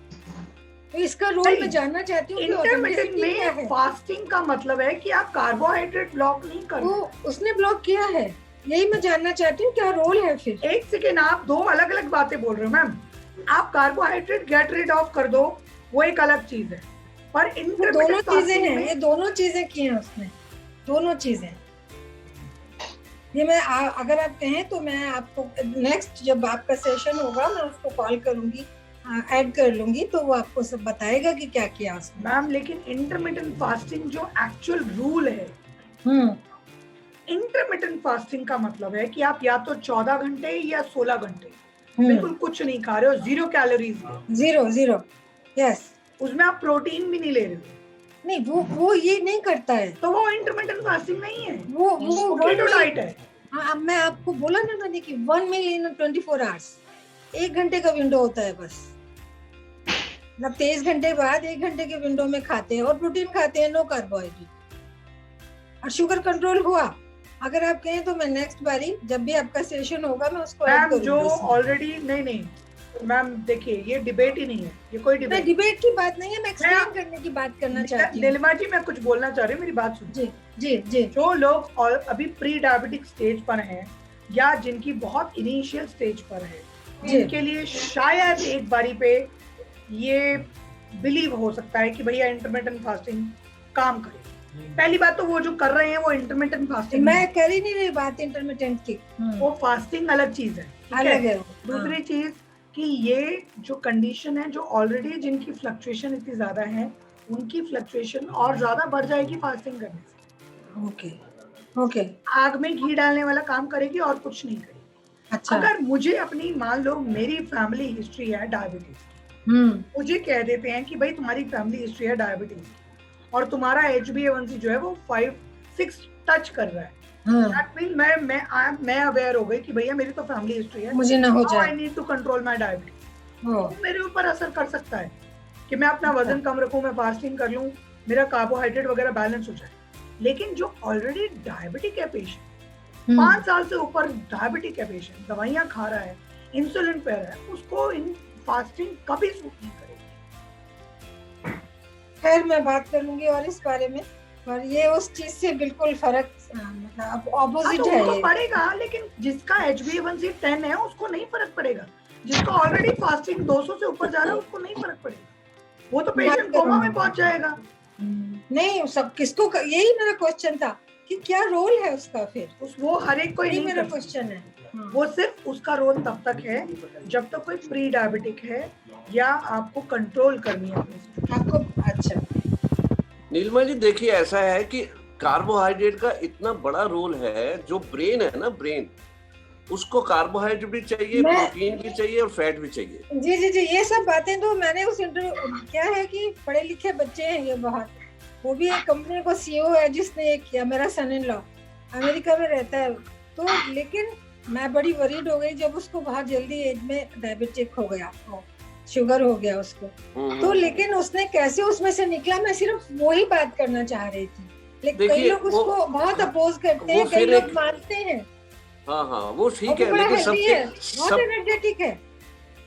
तो इसका रोल मैं जानना चाहती हूँ। इंटरमिटेंट में फास्टिंग का मतलब है कि आप कार्बोहाइड्रेट ब्लॉक नहीं कर रहे। वो उसने ब्लॉक किया है, यही मैं जानना चाहती हूँ क्या रोल है फिर। एक सेकेंड, आप 2 अलग अलग बातें बोल रहे हो मैम। आप कार्बोहाइड्रेट गेट रिड ऑफ कर दो, वो एक अलग चीज है, पर दोनों चीजें हैं, ये दोनों चीजें की हैं उसने, दोनों चीजें। ये मैं अगर आप कहें तो मैं आपको नेक्स्ट जब आपका सेशन होगा मैं उसको कॉल करूंगी, ऐड कर लूंगी, तो वो आपको सब बताएगा कि क्या किया उसने। मैम लेकिन इंटरमिटेंट फास्टिंग जो एक्चुअल रूल है, इंटरमिटेंट फास्टिंग का मतलब है कि आप या तो 14 घंटे या 16 घंटे बिल्कुल कुछ नहीं खा रहे हो, 0 कैलोरीज, जीरो यस, उसमें आप प्रोटीन भी नहीं ले रहे हो। नहीं, वो ये नहीं करता है, तो वो इंटरमिटेंट फास्टिंग नहीं है, वो केटो डाइट है। हाँ, मैं आपको बोला ना मैंने कि 1 मील इन 24 आवर्स, 1 घंटे का विंडो होता है बस, मतलब 23 घंटे बाद 1 घंटे के विंडो में खाते हैं और प्रोटीन खाते हैं, नो कार्बोहाइड्रेट, और शुगर कंट्रोल हुआ। अगर आप कहें तो मैं नेक्स्ट बारी जब भी आपका सेशन होगा मैं उसको ऐड करूंगी। जो ऑलरेडी नहीं मैम देखिए, ये डिबेट ही नहीं है, ये कोई मैं डिबेट। डिबेट की बात नहीं है, मैं एक्सप्लेन करने की बात करना चाहती हूँ। नीलिमा जी, मैं कुछ बोलना चाह रही हूँ, मेरी बात सुनिए। जी जी जी। जो लोग और अभी प्री डायबिटिक स्टेज पर हैं या जिनकी बहुत इनिशियल स्टेज पर है, जिनके लिए शायद एक बारी पे ये बिलीव हो सकता है कि भैया इंटरमिटेंट फास्टिंग काम करे। पहली बात तो वो जो कर रहे हैं वो इंटरमिटेंट फास्टिंग, मैं कर ही नहीं रही बात इंटरमिटेंट की, वो फास्टिंग अलग चीज है, ठीक अलग है वो। दूसरी चीज कि ये जो कंडीशन है, जो ऑलरेडी जिनकी फ्लक्चुएशन इतनी ज्यादा है, उनकी फ्लक्चुएशन और ज्यादा बढ़ जाएगी फास्टिंग करने से। Okay okay. आग में घी डालने वाला काम करेगी और कुछ नहीं करेगी। अच्छा। अगर मुझे अपनी, मान लो मेरी फैमिली हिस्ट्री है डायबिटीज, मुझे कह देते हैं कि भाई तुम्हारी फैमिली हिस्ट्री है डायबिटीज और तुम्हारा HbA1c जो है वो 5-6 टच कर रहा है, दैट मीन मैं अवेयर हो गई कि भैया मेरी तो फैमिली हिस्ट्री है, मुझे ना हो जाए, I need to control my diabetes. तो मेरे ऊपर असर कर सकता है कि मैं अपना वजन कम रखूं, मैं फास्टिंग कर लूं, मेरा कार्बोहाइड्रेट वगैरह बैलेंस हो जाए। लेकिन जो ऑलरेडी डायबिटिक है पेशेंट, 5 साल से ऊपर डायबिटिक है पेशेंट, दवाइयां खा रहा है, इंसुलिन पे रहा है, उसको इन फास्टिंग कभी सूट नहीं करेगी। खैर मैं बात करूंगी और इस बारे में, और ये उस चीज से बिल्कुल फर्क, मतलब ऑपोजिट तो है उनको ये। पड़ेगा, लेकिन जिसका HbA1c 10 है उसको नहीं फर्क पड़ेगा, जिसका ऑलरेडी फास्टिंग 200 से ऊपर जा रहा है उसको नहीं फर्क पड़ेगा, वो तो पेशेंट कोमा में पहुंच जाएगा। नहीं, सब किसको यही मेरा क्वेश्चन था कि क्या रोल है उसका फिर, वो हर एक को यही नहीं मेरा कर क्वेश्चन है। वो सिर्फ उसका रोल तब तक है जब तक कोई प्री डायबिटिक है या आपको कंट्रोल करनी है आपको। अच्छा नीलिमा जी देखिए, ऐसा है कि कार्बोहाइड्रेट का इतना बड़ा रोल है, जो ब्रेन है ना, ब्रेन उसको कार्बोहाइड्रेट भी चाहिए, प्रोटीन भी चाहिए और फैट भी चाहिए। जी जी जी, ये सब बातें तो मैंने उस इंटरव्यू, क्या है कि पढ़े लिखे बच्चे हैं ये बहुत, वो भी एक कंपनी को CEO है जिसने ये किया, मेरा सन इन लॉ अमेरिका में रहता है। तो लेकिन मैं बड़ी वरीड हो गई जब उसको बहुत जल्दी एज में डायबिटिक हो गया, शुगर हो गया उसको। तो लेकिन उसने कैसे उसमें से निकला, मैं सिर्फ वो ही बात करना चाह रही थी। लेकिन कई लोग उसको बहुत अपोज करते हैं, कई लोग मानते हैं। हाँ हाँ, वो ठीक है, लेकिन बहुत एनर्जेटिक है।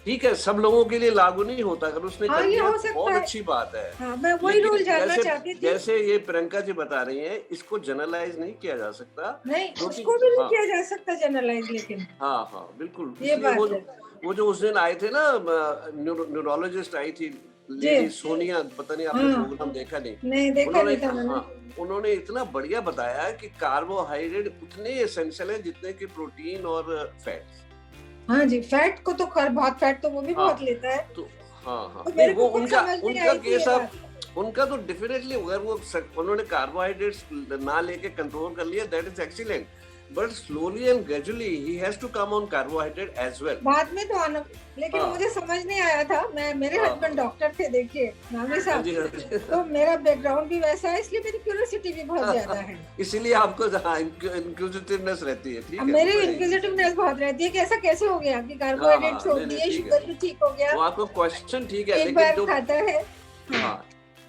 ठीक है, सब लोगों के लिए लागू नहीं होता, अगर उसने कर दिया बहुत अच्छी बात है। हाँ, मैं वही रोल जानना चाहती थी। जैसे ये प्रियंका जी बता रही हैं, इसको जनरलाइज नहीं किया जा सकता। नहीं, उसको भी नहीं किया जा सकता जनरलाइज, लेकिन हाँ हाँ बिल्कुल। ये बात है। वो जो उस दिन आए थे ना, न्यूरोलॉजिस्ट आई थी लेडी सोनिया, पता नहीं आपने प्रोग्राम देखा नहीं देखा नहीं था मैंने। उन्होंने इतना बढ़िया बताया कि कार्बोहाइड्रेट उतने एसेंशियल है जितने कि प्रोटीन और फैट। हाँ जी, फैट को तो बहुत फैट तो वो भी बहुत लेता है। तो हाँ तो मेरे वो को उनका केस उनका तो डेफिनेटली, अगर वो उन्होंने कार्बोहाइड्रेट्स ना लेके कंट्रोल कर लिया, that is excellent, but slowly and gradually ही has to come on carbohydrate as well. बाद में तो आना, लेकिन मुझे समझ नहीं आया था। मेरे हस्बैंड डॉक्टर थे, देखिए नामी साहब, तो मेरा बैकग्राउंड भी वैसा है, इसलिए मेरी क्यूरियोसिटी भी बहुत ज्यादा है। इसीलिए आपको इंक्विजिटिवनेस रहती है। ठीक है, मेरी इंक्विजिटिवनेस बहुत रहती है कि ऐसा कैसे हो गया कि कार्बोहाइड्रेट छोड़ दिए, शुगर भी ठीक हो गया। वो आपको क्वेश्चन ठीक है, एक बार खाता है।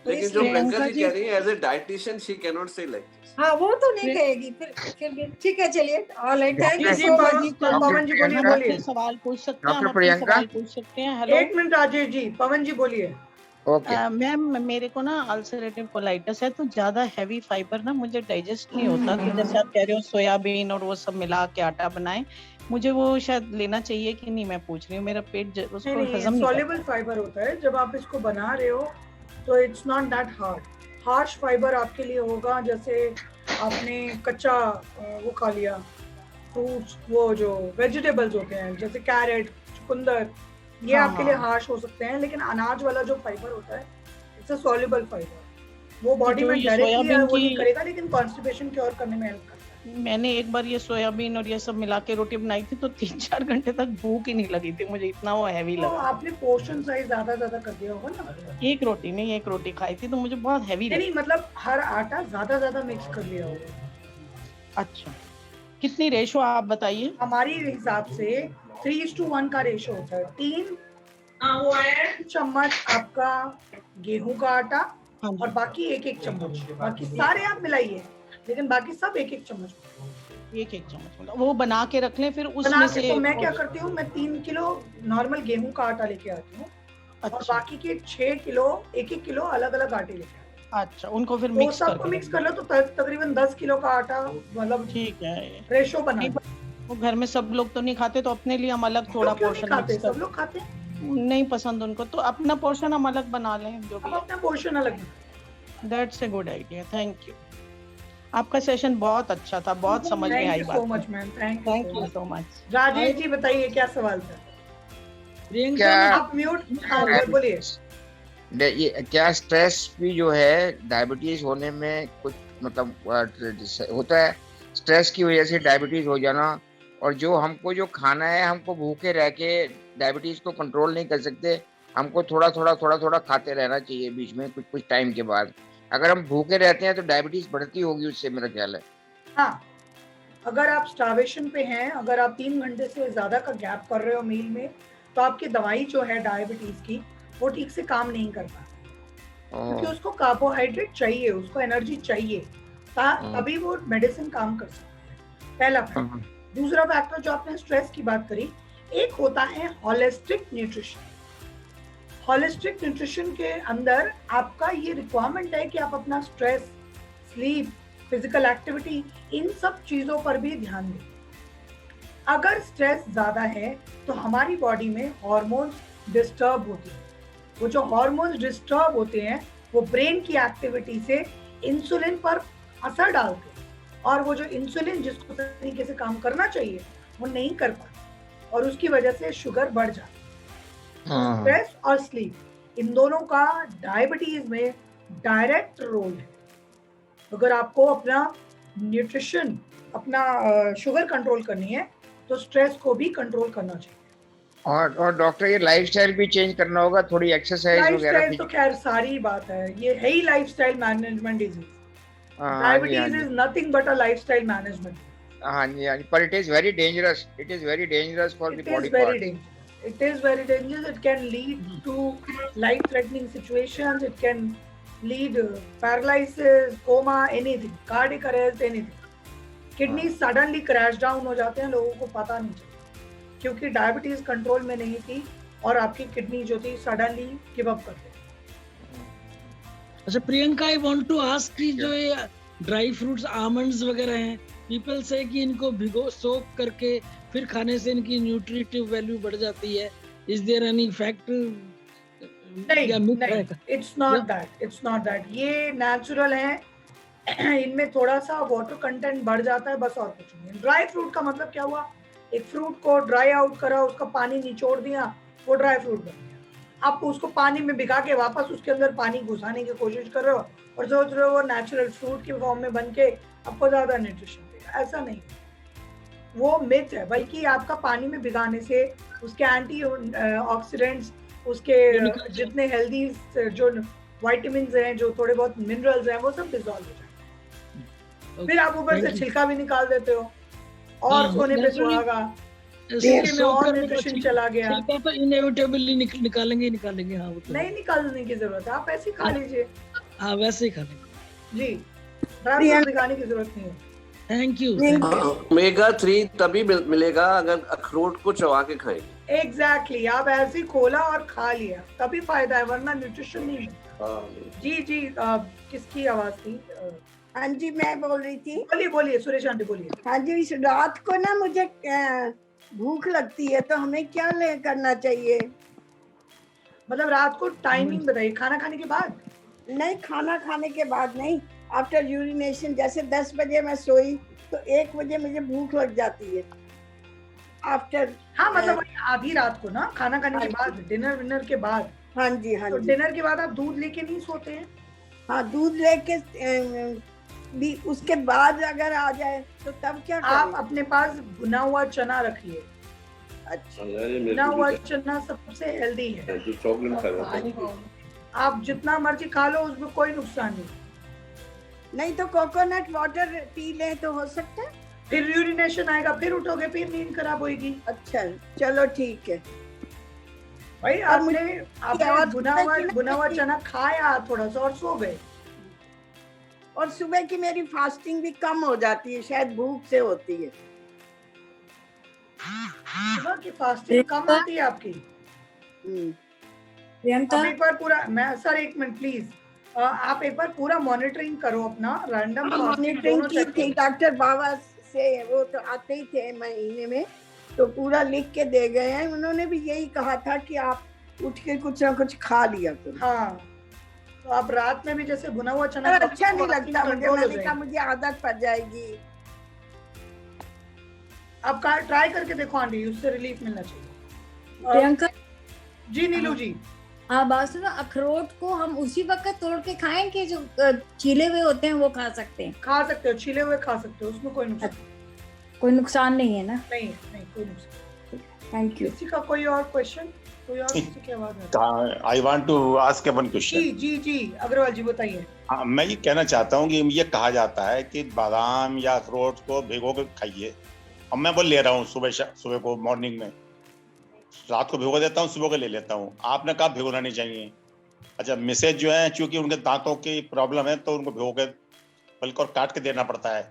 लेकिन जो प्रियंका जी कह रही है, as a dietitian she can not say like this. हाँ, वो तो नहीं कहेगी, फिर भी ठीक है, चलिए alright, thank you so much. Pawan ji बोलिए, सवाल पूछ सकते हैं, आप सवाल पूछ सकते हैं। हेलो, 1 मिनट राजेश जी, पवन जी बोलिए। मैम मेरे को ना अल्सरेटिव कोलाइटिस है, तो ज्यादा हैवी फाइबर ना मुझे डाइजेस्ट नहीं होता, कि जैसे आप कह रहे हो सोयाबीन और वो सब मिला के आटा बनाए, मुझे वो शायद लेना चाहिए कि नहीं, मैं पूछ रही हूँ, मेरा पेट उसको हजम नहीं। सॉल्युबल फाइबर होता है, जब आप इसको बना रहे हो तो it's not that harsh fibre आपके लिए होगा। जैसे आपने कच्चा वो खा लिया, फ्रूट्स, वो जो वेजिटेबल्स होते हैं जैसे कैरेट, चुकंदर, ये आपके लिए हार्श हो सकते हैं, लेकिन अनाज वाला जो फाइबर होता है इट्स अ सॉल्युबल फाइबर, वो बॉडी में डायरेक्टली वो नहीं करेगा, लेकिन कॉन्स्टिपेशन क्योर करने में हेल्प करता है। मैंने एक बार ये सोयाबीन और ये सब मिला के रोटी बनाई थी, तो 3-4 घंटे तक भूख ही नहीं लगी थी मुझे, इतना वो हैवी लगा। आपने पोर्शन साइज ज्यादा कर दिया होगा ना। एक रोटी खाई थी तो मुझे बहुत हैवी लगी। नहीं, मतलब हर आटा ज्यादा मिक्स कर लिया होगा। अच्छा, कितनी रेशो आप बताइए? हमारी हिसाब से 3:1 का रेशो होता है। 3 चम्मच आपका गेहूं का आटा और बाकी 1 चम्मच, बाकी सारे आप मिलाइए, लेकिन बाकी सब 1 चम्मच। एक चम्मच मतलब वो बना के रख लें, फिर बना उसमें के से तो मैं क्या करती हूँ, मैं 3 किलो नॉर्मल गेहूं का आटा लेके आती हूँ और अच्छा बाकी के 6 किलो 1-1 किलो अलग अलग आटे लेके आती हूँ। अच्छा, उनको फिर तो मिक्स सबको करके मिक्स रख कर लो तो तकरीबन 10 किलो का आटा मतलब ठीक है। रेशो बना नहीं, लो। वो घर में सब लोग तो नहीं खाते, तो अपने लिए हम अलग थोड़ा लोग क्यों नहीं पोर्शन खाते, मिक्स सब कर, लोग खाते हैं। नहीं पसंद उनको तो अपना पोर्शन हम अलग बना लें, जो अब भी अपना पोर्शन अलग है। That's a good idea, thank you. आपका सेशन बहुत अच्छा था, बहुत समझ में थैंक आई यू सो बात। Much ma'am, thank thank you you so so much. Much. Rajesh ji बताइए क्या सवाल था? प्रियंका क्या ने आप म्यूट, हाँ बोलिए। ये क्या स्ट्रेस भी जो है डायबिटीज होने में कुछ मतलब होता है, स्ट्रेस की वजह से डायबिटीज हो जाना, और जो हमको जो खाना है हमको भूखे रह के डायबिटीज को कंट्रोल नहीं कर सकते, हमको थोड़ा थोड़ा खाते रहना चाहिए बीच में कुछ कुछ टाइम के बाद। अगर हम भूखे रहते हैं तो डायबिटीज बढ़ती होगी उससे, मेरा ख्याल है। हाँ, अगर आप स्टार्वेशन पे हैं, अगर आप 3 घंटे से ज्यादा का गैप कर रहे हो मील में, तो आपकी दवाई जो है डायबिटीज की वो ठीक से काम नहीं कर पाती, क्योंकि उसको कार्बोहाइड्रेट चाहिए, उसको एनर्जी चाहिए, तभी वो मेडिसिन काम कर सकती है। पहला फैक्टर। दूसरा फैक्टर जो आपने स्ट्रेस की बात करी, एक होता है होलिस्टिक न्यूट्रिशन। होलिस्टिक न्यूट्रिशन के अंदर आपका ये रिक्वायरमेंट है कि आप अपना स्ट्रेस, स्लीप, फिजिकल एक्टिविटी, इन सब चीजों पर भी ध्यान दें। अगर स्ट्रेस ज्यादा है तो हमारी बॉडी में हॉर्मोन्स डिस्टर्ब होती हैं। वो जो हॉर्मोन्स डिस्टर्ब होते हैं वो ब्रेन की एक्टिविटी से इंसुलिन पर असर डालते हैं, और वो जो इंसुलिन जिसको तरीके से काम करना चाहिए वो नहीं कर पाता, और उसकी वजह से शुगर बढ़ जाती है। स्ट्रेस और स्लीप, इन दोनों का डायबिटीज में डायरेक्ट रोल है। अगर आपको अपना न्यूट्रिशन, अपना शुगर कंट्रोल करनी है तो स्ट्रेस को भी कंट्रोल करना चाहिए। और डॉक्टर ये लाइफस्टाइल भी चेंज करना होगा, थोड़ी एक्सरसाइज वगैरह। लाइफस्टाइल तो खैर सारी बात है, ये है ही lifestyle management disease. Diabetes is nothing but a lifestyle management. हाँ जी, पर it is very dangerous, it is very dangerous for the body parts. It is very dangerous. It can lead to life-threatening situations. It can lead paralysis, coma, anything, cardiac arrest, anything. Kidney suddenly crash down हो जाते हैं, लोगों को पता नहीं चलता, क्योंकि diabetes control में नहीं थी और आपकी किडनी जो थी सडनली गिव अप कर दी। अच्छा Priyanka, I want to ask कि जो ये ड्राई फ्रूट्स, आमंड्स वगैरह हैं, पीपल से कि इनको भिगो सोक करके फिर खाने से इनकी न्यूट्रिटिव वैल्यू बढ़ जाती है। Is there any effect? नहीं, इट्स नॉट दैट। ये नेचुरल है, इनमें थोड़ा सा वाटर कंटेंट बढ़ जाता है, बस और कुछ नहीं। ड्राई फ्रूट का मतलब क्या हुआ, एक फ्रूट को ड्राई आउट करा, उसका पानी निचोड़ दिया, वो ड्राई फ्रूट बन गया। आप उसको पानी में भिगा के वापस उसके अंदर पानी घुसाने की कोशिश कर रहे हो और सोच रहे हो वो नेचुरल फ्रूट की फॉर्म में बन के आपको ज्यादा न्यूट्रिशन देगा, ऐसा नहीं। वो मिथ है, बल्कि आपका पानी में भिगाने से उसके एंटी ऑक्सीडेंट्स, उसके जितने हेल्दी जो विटामिन्स हैं, जो थोड़े बहुत मिनरल्स हैं, वो सब डिसॉल्व हो जाएंगे। फिर आप ऊपर से छिलका भी निकाल देते हो और सोने पे सुहागा, छिलके में और न्यूट्रिशन चला गया। छिलका तो इनएविटेबली निकालेंगे। हाँ, वो तो नहीं निकालने की जरूरत है, आप ऐसे ही खा लीजिए। हाँ, वैसे ही खालेंगे जी, ड्राई फ्रूट निकालने की जरूरत नहीं है। Thank you. ओमेगा 3 तभी मिलेगा अगर अखरोट को चबा के खाएंगे। एग्जैक्टली, आप ऐसे ही खोला और खा लिया तभी फायदा है, वरना न्यूट्रिशन नहीं मिलता। जी, किसकी आवाज थी? हाँ जी, मैं बोल रही थी। बोलिए सुरेश आंटी, बोलिए। हाँ जी, इस रात को ना मुझे भूख लगती है, तो हमें क्या करना चाहिए? मतलब रात को टाइमिंग बताइए, खाना खाने के बाद? नहीं, खाना खाने के बाद नहीं, आफ्टर यूरिनेशन। जैसे 10 बजे मैं सोई तो 1 बजे मुझे भूख लग जाती है आफ्टर। हाँ, मतलब वही आधी रात को ना, खाना खाने के बाद, डिनर के बाद। हाँ जी। तो डिनर के बाद आप दूध लेके नहीं सोते हैं? हाँ, दूध लेके भी उसके बाद अगर आ जाए तो तब क्या करें? आप अपने पास भुना हुआ चना रखिए। अच्छा, भुना हुआ चना सबसे हेल्दी है। आप जितना मर्जी खा लो, उसमें कोई नुकसान नहीं तो कोकोनट वाटर पी ले तो हो सकता है। फिर यूरिनेशन आएगा, फिर उठोगे, फिर नींद खराब होगी। अच्छा, चलो ठीक है भाई। आपने भुना हुआ चना खाया थोड़ा सा और सो गए, और सुबह की मेरी फास्टिंग भी कम हो जाती है, शायद भूख से होती है। सुबह की फास्टिंग कम आती है आपकी? प्रियंका आप एक बार पूरा, मैं सर एक मिनट प्लीज, आप एक बार पूरा मॉनिटरिंग करो अपना, रैंडम मॉनिटरिंग की थी डॉक्टर बाबा से, वो तो आते ही थे महीने में, तो पूरा लिख के दे गए हैं। उन्होंने भी यही कहा था कि आप उठ के कुछ ना कुछ खा लिया करो। हाँ, तो आप रात में भी जैसे भुना हुआ चना, पर अच्छा नहीं लगता मुझे, मैंने कहा मुझे आदत पड़ जाएगी। आप ट्राई करके देखो आंटी, उससे रिलीफ मिलना चाहिए। प्रियंका जी नीलू जी, हाँ बात सुनो, अखरोट को हम उसी वक्त तोड़ के खाएं कि जो छीले हुए होते हैं वो खा सकते हैं? खा सकते हो, छीले हुए खा सकते हो, उसमें कोई नुकसान कोई नुकसान नहीं है ना? नहीं, नहीं कोई नुकसान। Thank you. किसी का कोई और क्वेश्चन? कोई और किसी की आवाज है? I want to ask one question. जी जी जी अग्रवाल जी बताइए। हाँ, मैं ये कहना चाहता हूँ कि ये कहा जाता है कि बादाम या अखरोट को भिगो के खाइए। अब मैं वो ले रहा हूँ सुबह को मॉर्निंग में, रात को भिगो देता हूँ, सुबह को ले लेता हूँ। आपने कहा भिगोना नहीं चाहिए। अच्छा, मिसेज जो है चूंकि उनके दांतों की प्रॉब्लम है तो उनको भिगो के बल्कि और काट के देना पड़ता है,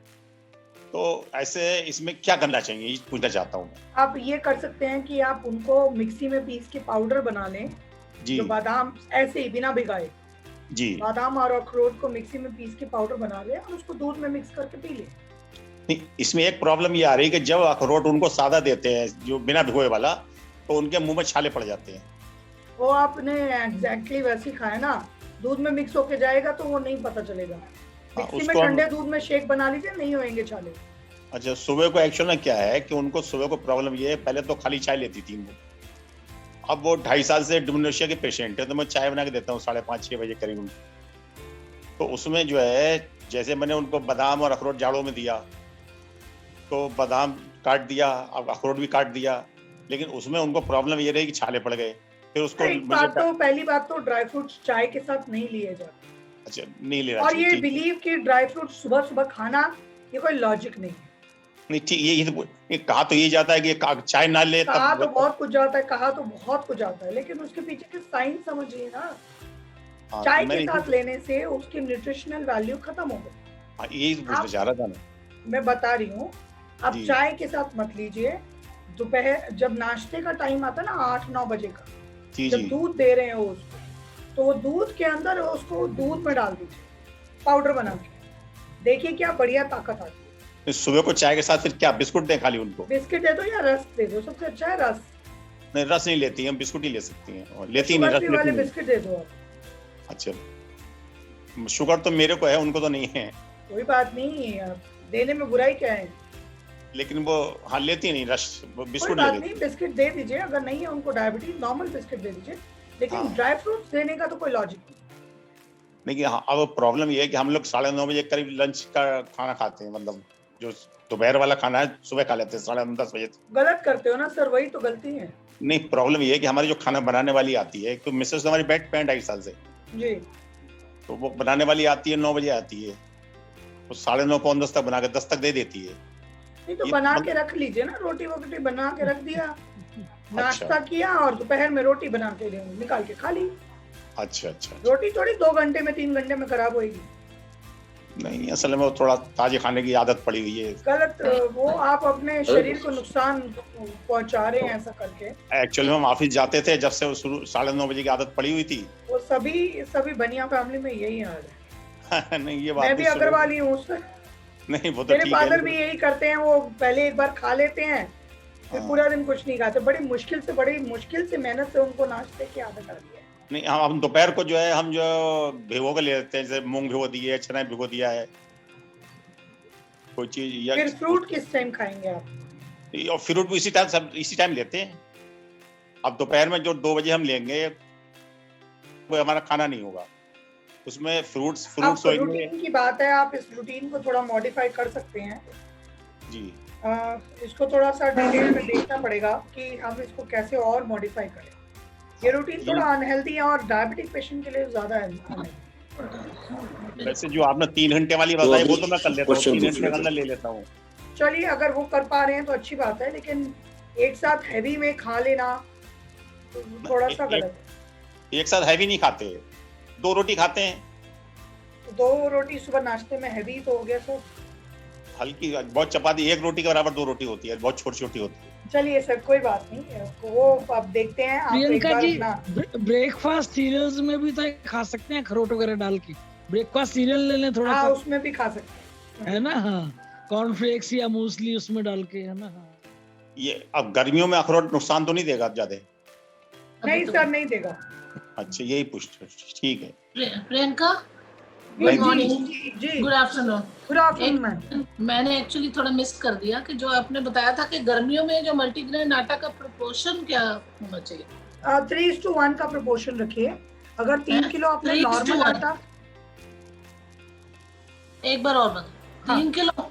तो ऐसे इसमें क्या करना चाहिए ये पूछना चाहता हूँ। आप ये कर सकते हैं कि आप उनको मिक्सी में पीस के पाउडर बना लें। जी जो बादाम ऐसे ही बिना भिगाए, जी, बादाम और अखरोट को मिक्सी में पीस के पाउडर बना लें और उसको दूध में मिक्स करके पी लें। नहीं, इसमें एक प्रॉब्लम ये आ रही है कि जब अखरोट उनको सादा देते हैं जो बिना भिगोए वाला, तो उनके मुंह में छाले पड़ जाते हैं। वो आपने एग्जैक्टली वैसे ही खाया ना, दूध में मिक्स होके जाएगा तो वो नहीं पता चलेगा। मिक्सी में उसको ठंडे दूध में शेक बना लीजिए, नहीं होंगे छाले। अच्छा, सुबह को एक्चुअल में क्या है कि उनको सुबह को प्रॉब्लम ये है, पहले तो खाली चाय लेती थी वो, अब वो 2.5 साल से डिमेंशिया के पेशेंट है, तो मैं चाय बना के देता हूँ 5:30-6 बजे करीब। तो उसमें जो है जैसे मैंने उनको बादाम और अखरोट जाड़ों में दिया, तो बादाम काट दिया, अब अखरोट भी काट दिया, लेकिन उसमें उनको प्रॉब्लम ये रही कि छाले पड़ गए। फिर उसको पहली बात तो ड्राई फ्रूट्स चाय के साथ नहीं लिए जाते। अच्छा, नहीं लेना और चाहिए। ये बिलीव कि ड्राई फ्रूट सुबह सुबह खाना, ये कोई लॉजिक नहीं है। नहीं ठीक, ये कहा तो ये जाता है कि चाय ना ले, कहा तो बहुत कुछ जाता है, कहा तो बहुत कुछ जाता है, लेकिन उसके पीछे की साइंस समझिए ना। चाय के साथ लेने से उसकी न्यूट्रिशनल वैल्यू खत्म हो गई। यही पूछना चाह रहा था मैं बता रही हूँ, आप चाय के साथ मत लीजिए। दोपहर जब नाश्ते का टाइम आता है ना 8-9 बजे का, जब दूध दे रहे हो उसको, तो वो दूध के अंदर उसको दूध में डाल दीजिए पाउडर बना के, देखिए क्या बढ़िया ताकत आती है। सुबह को चाय के साथ फिर क्या बिस्कुट दें खाली उनको? बिस्किट दे दो या रस दे दो, सबसे अच्छा है रस। नहीं, रस नहीं लेती हैं, बिस्कुट ही ले सकती हैं, और लेती नहीं रस वाले बिस्किट दे दो आप। अच्छा, शुगर तो मेरे को है, उनको तो नहीं है। कोई बात नहीं, देने में बुराई क्या है। लेकिन वो हाँ लेती नहीं रस, बिस्कुट ले लेती। बिस्किट दे दीजिए, अगर नहीं है उनको डायबिटीज, नॉर्मल बिस्किट दे दीजिए, लेकिन ड्राई फ्रूट्स देने का तो कोई लॉजिक नहीं। लेकिन हाँ, अब प्रॉब्लम ये है कि हम लोग 9:30 बजे करीब लंच का खाना खाते हैं, मतलब जो दोपहर वाला खाना है सुबह खा लेते हैं 9:30-10 बजे। गलत करते हो ना सर, वही तो गलती है। नहीं, प्रॉब्लम ये है कि हमारी जो खाना बनाने वाली आती है, तो मिसेस हमारी बैठ 2.5 साल से जी, तो वो बनाने वाली आती है 9 बजे आती है, तो 9:30 पौन 10 तक बना के 10 तक दे देती है। नहीं तो बना के रख लीजिए ना, रोटी वोटी बना के रख दिया, नाश्ता किया और दोपहर में रोटी बना के निकाल के खा ली। अच्छा, रोटी थोड़ी 2 घंटे में 3 घंटे में खराब होगी। नहीं, असल में वो थोड़ा ताजे खाने की आदत पड़ी हुई है। गलत, वो आप अपने शरीर को नुकसान पहुंचा रहे हैं ऐसा करके। एक्चुअली हम ऑफिस जाते थे जब से वो शुरू 9:30 बजे की आदत पड़ी हुई थी। वो सभी बनिया फैमिली में यही हाल है। नहीं, ये बात मैं भी अग्रवाल ही हूँ उससे। नहीं, वो तो मेरे फादर भी यही करते हैं, वो पहले एक बार खा लेते हैं, फिर पूरा दिन कुछ नहीं खाते। बड़ी मुश्किल से मेहनत से उनको नाश्ते की आदत आ गई है। नहीं, हम दोपहर को जो है हम जो भिगो के ले लेते हैं, जैसे मूंग भिगो दिए, चना भिगो दिया है, कोई चीज। या फिर फ्रूट किस टाइम खाएंगे आप? और फ्रूट भी इसी टाइम लेते हैं। अब दोपहर में जो 2 बजे हम लेंगे वो हमारा खाना नहीं होगा, उसमें फ्रूट्स रूटीन की बात है, आप इस रूटीन को थोड़ा मॉडिफाई कर सकते हैं जी। इसको थोड़ा सा डिटेल में देखना पड़ेगा कि हम इसको कैसे और मॉडिफाई करें। ये रूटीन थोड़ा अनहेल्दी है और डायबिटिक पेशेंट के लिए ज्यादा अनहेल्दी। वैसे जो आपने 3 घंटे वाली बताई वो तो मैं कर लेता हूँ, 3 घंटे का अंदर ले लेता हूँ। चलिए, अगर वो कर पा रहे हैं तो अच्छी बात है, लेकिन एक साथ हैवी में खा लेना तो थोड़ा सा गलत है। एक साथ हैवी नहीं खाते, 2 रोटी खाते हैं। 2 रोटी सुबह नाश्ते में हैवी तो हो गया सर। हल्की बहुत चपाती, 1 रोटी के बराबर 2 रोटी होती है, बहुत छोटी छोटी होती है। चलिए सर कोई बात नहीं, वो अब देखते हैं। आप एक प्रियंका बार जी, अपना ब्रेकफास्ट सीरियल्स में भी तो खा सकते हैं अखरोट वगैरह डाल के। ब्रेकफास्ट सीरियल ले लें थोड़ा हाँ सा, उसमें भी खा सकते हैं। है ना? हाँ, कॉर्नफ्लेक्स या मूसली उसमें डाल के, है ना? हाँ। ये अब गर्मियों में अखरोट नुकसान तो नहीं देगा ज्यादा? नहीं सर नहीं देगा। अच्छा यही पूछ, ठीक है। प्रियंका, जी, गुड मॉर्निंग, जी good afternoon. Good afternoon ma'am. मैंने एक्चुअली थोड़ा मिस कर दिया कि जो आपने बताया था कि गर्मियों में जो मल्टीग्रेन आटा का प्रोपोर्शन क्या होना चाहिए? 3:1 का प्रोपोर्शन रखिए। अगर 3 किलो आपने 3:1 नॉर्मल आटा, एक बार और बता। 3 किलो?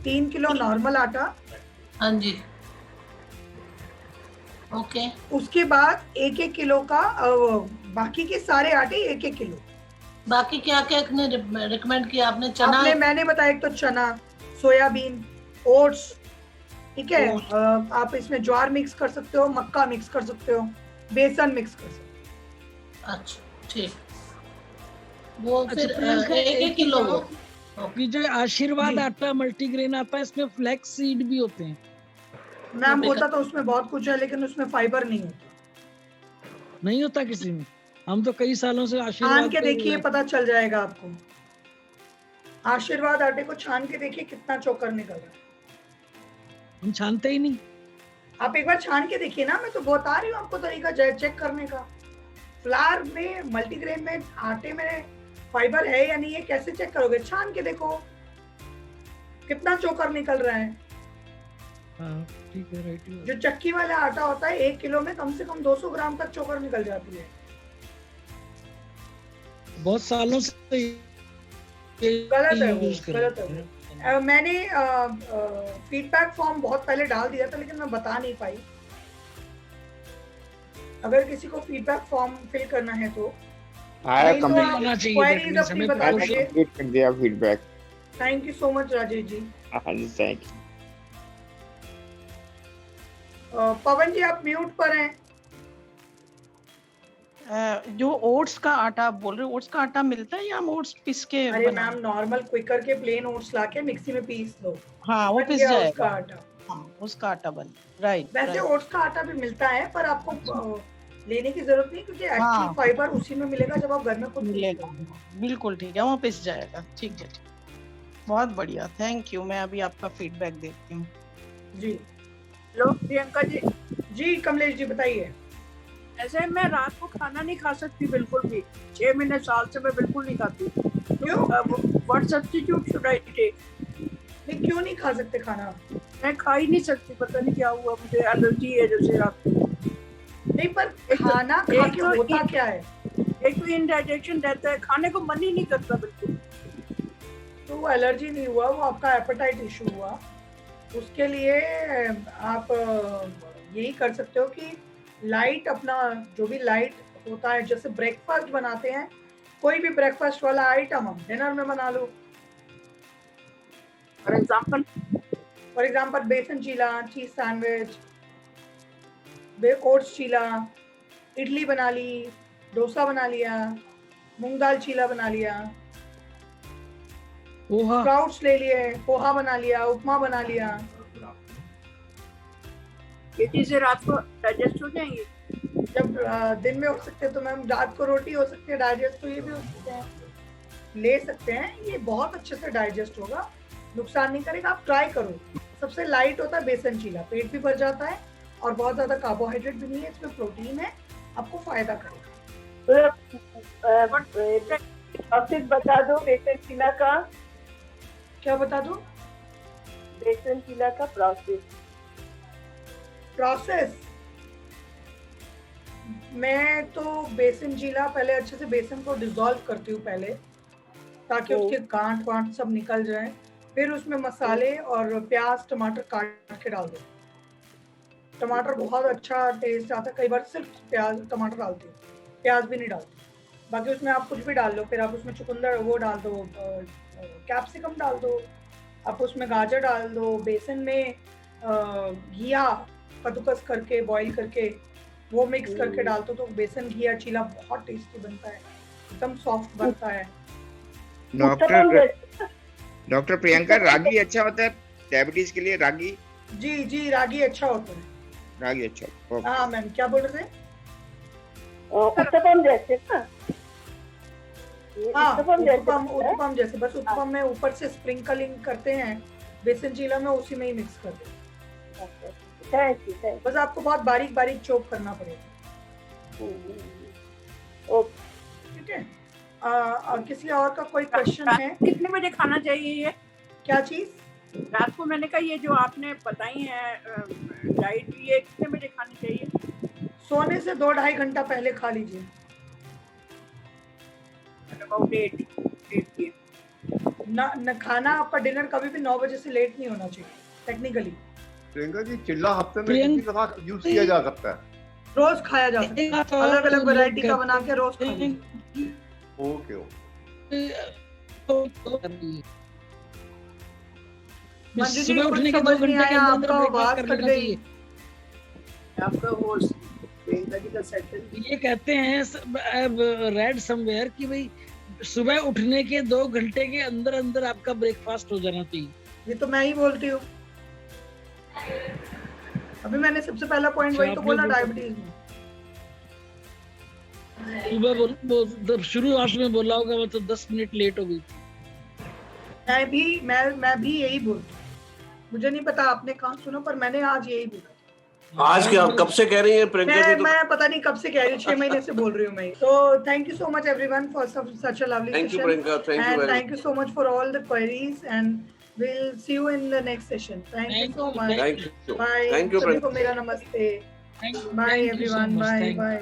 3 किलो नॉर्मल आटा, हाँ जी, ओके। उसके बाद 1-1 किलो का बाकी के सारे आटे 1-1 किलो। बाकी क्या क्या रिकमेंड किया आपने? चना? मैंने बताया, एक तो चना, सोयाबीन, ओट्स, ठीक है। आप इसमें ज्वार मिक्स कर सकते हो, मक्का मिक्स कर सकते हो, बेसन मिक्स कर सकते हो। अच्छा ठीक, वो फिर प्रियंका, 1-1 किलो वो। कि जो आशीर्वाद आटा मल्टीग्रेन आता है, इसमें फ्लैक्स सीड भी होते हैं। मैम होता तो उसमें बहुत कुछ है, लेकिन उसमें फाइबर नहीं होता। नहीं होता किसी में? हम तो कई सालों से छान आशीर्वाद के देखिए, पता चल जाएगा आपको। आशीर्वाद आटे को छान के देखिए कितना चोकर निकल रहा है। हम छानते ही नहीं। आप एक बार छान के देखिए ना, मैं तो बता रही हूँ आपको तरीका चेक करने का। फ्लावर में, मल्टीग्रेन में, आटे में फाइबर है या नहीं है, कैसे चेक करोगे? छान के देखो कितना चोकर निकल रहा है। हाँ, ठीक है, राइट। जो चक्की वाला आटा होता है 1 किलो में कम से कम 200 ग्राम तक चोकर निकल जाती है। बहुत सालों से गलत है वो, यूज कर गलत है वो। मैंने फीडबैक फॉर्म बहुत पहले डाल दिया था, लेकिन मैं बता नहीं पाई। अगर किसी को फीडबैक फॉर्म फिल करना है तो क्वेरीज अपनी बता दीजिए। कर दिया feedback. Thank you so much Rajesh ji. हाँ जी, थैंक यू। पवन जी आप म्यूट पर हैं। जो ओट्स का आटा आप बोल रहे हो, ओट्स का आटा मिलता है या हम ओट्स पीस के अरे मैम, नॉर्मल क्विकर के प्लेन ओट्स लाके मिक्सी में पीस दो। हाँ, वो बन पिस गया जाएगा। उसका आटा। हाँ, उसका आटा बन, राइट। वैसे ओट्स का आटा भी मिलता है, पर आपको लेने की जरूरत नहीं, क्योंकि एक्चुअल हाँ। फाइबर उसी में मिलेगा जब आप घर में खुद मिलेगा। बिल्कुल ठीक है, वो पिस जाएगा। ठीक है, ठीक। बहुत बढ़िया, थैंक यू। मैं अभी आपका फीडबैक देखती हूँ। जी। हेलो प्रियंका जी। जी कमलेश जी बताइए। ऐसे मैं रात को खाना नहीं खा सकती बिल्कुल भी। 6 महीने साल से मैं बिल्कुल नहीं खाती। क्यों? What substitute should I take? नहीं, क्यों नहीं खा सकते खाना? मैं खा ही नहीं सकती, पता नहीं क्या हुआ, मुझे एलर्जी है जैसे रात को। नहीं, पर खाना खा के होता क्या है? एक तो इंडाइजेशन रहता है, खाने को मन ही नहीं करता बिल्कुल। तो वो एलर्जी नहीं हुआ, वो आपका एपेटाइट इशू हुआ। उसके लिए आप यही कर सकते हो कि लाइट, अपना जो भी लाइट होता है, जैसे ब्रेकफास्ट बनाते हैं, कोई भी ब्रेकफास्ट वाला आइटम हम डिनर में बना लो। फॉर एग्जाम्पल बेसन चीला, चीज सैंडविच, ओट्स चीला, इडली बना ली, डोसा बना लिया, मूंग दाल चीला बना लिया, स्प्राउट्स ले लिए, पोहा बना लिया, उपमा बना लिया। ये चीजें रात को डाइजेस्ट हो जाएंगी? जब दिन में हो सकते हैं तो मैम रात को रोटी हो सकती है डाइजेस्ट, तो ये भी हो सकते हैं, ले सकते हैं। ये बहुत अच्छे से डाइजेस्ट होगा, नुकसान नहीं करेगा। आप ट्राई करो। सबसे लाइट होता है बेसन चीला, पेट भी भर जाता है और बहुत ज्यादा कार्बोहाइड्रेट भी नहीं है, इसमें प्रोटीन है, आपको फायदा करेगा। प्रोसेस बता दो बेसन चीला का। क्या बता दो? बेसन चीला का प्रोसेस। मैं तो बेसन चीला पहले अच्छे से बेसन को डिसॉल्व करती हूँ पहले, ताकि उसके गांठ वांठ सब निकल जाए। फिर उसमें मसाले और प्याज टमाटर काट के डाल दो। टमाटर बहुत अच्छा टेस्ट आता है। कई बार सिर्फ प्याज टमाटर डालती हूँ, प्याज भी नहीं डालती। बाकी उसमें आप कुछ भी डाल लो। फिर आप उसमें चुकंदर वो डाल दो, कैप्सिकम डाल दो, आप उसमें गाजर डाल दो। बेसन में घिया कद्दूकस करके बॉईल करके वो मिक्स करके डाल दो, तो बेसन घिया चीला बहुत टेस्टी बनता है, एकदम सॉफ्ट बनता है। डॉक्टर प्रियंका, रागी अच्छा होता है डायबिटीज के लिए? रागी जी रागी अच्छा होता है। रागी अच्छा होता है। हाँ मैम, क्या बोल रहे थे? उत्तपम जैसे ना? हाँ उत्तपम उत्तपम जैसे, बस उत्तपम में ऊपर से स्प्रिंकलिंग करते हैं बेसन चीला में, उसी में ही मिक्स कर देते हैं। Thank you. बस आपको बहुत बारीक बारीक चॉप करना पड़ेगा। ठीक है। किसी और का कोई क्वेश्चन है? कितने बजे खाना चाहिए ये? क्या चीज? रात को मैंने कहा ये जो आपने बताई है डाइट, ये कितने बजे खानी चाहिए? सोने से 2-2.5 घंटा पहले खा लीजिए। About 8 PM। न खाना आपका डिनर कभी भी 9 बजे से लेट नहीं होना चाहिए टेक्निकली। प्रियंका जी, चिल्ला हफ्ते में कितनी दफा यूज किया जा सकता है? रोज खाया जा सकता है, अलग अलग वैरायटी का बना के रोज खा लीजिए। ओके। मंजू जी, सुबह कुछ उठने के 2 समझ नहीं घंटे के आया, अंदर आपका ब्रेकफास्ट आवाज कर कट लेना गई। चाहिए। आपका वो प्रियंका जी का सेटल। ये कहते हैं रेड समवेयर कि भाई सुबह उठने के 2 घंटे के अंदर अंदर आपका ब्रेकफास्ट हो जाना चाहिए। ये तो मैं ही बोलती हूँ। अभी मैंने सबसे पहला पॉइंट वही तो बोला डायबिटीज में। सुबह शुरुआत में बोला होगा, मतलब 10 मिनट लेट हो गई। मैं भी यही बोलती हूँ। मुझे नहीं पता आपने कहाँ सुना, पर मैंने आज यही बोला। आज क्या कब से कह रही है प्रियंका जी? मैं पता नहीं कब से कह रही हूँ, 6 महीने से बोल रही हूँ मैं। तो thank you so much everyone for such a lovely thank you session, Priyanka, thank you so much for all the queries and we'll see you in the next session. Thank you so much. Thank you. Bye. Thank you, सभी को Priyanka. मेरा नमस्ते. Bye everyone. Bye.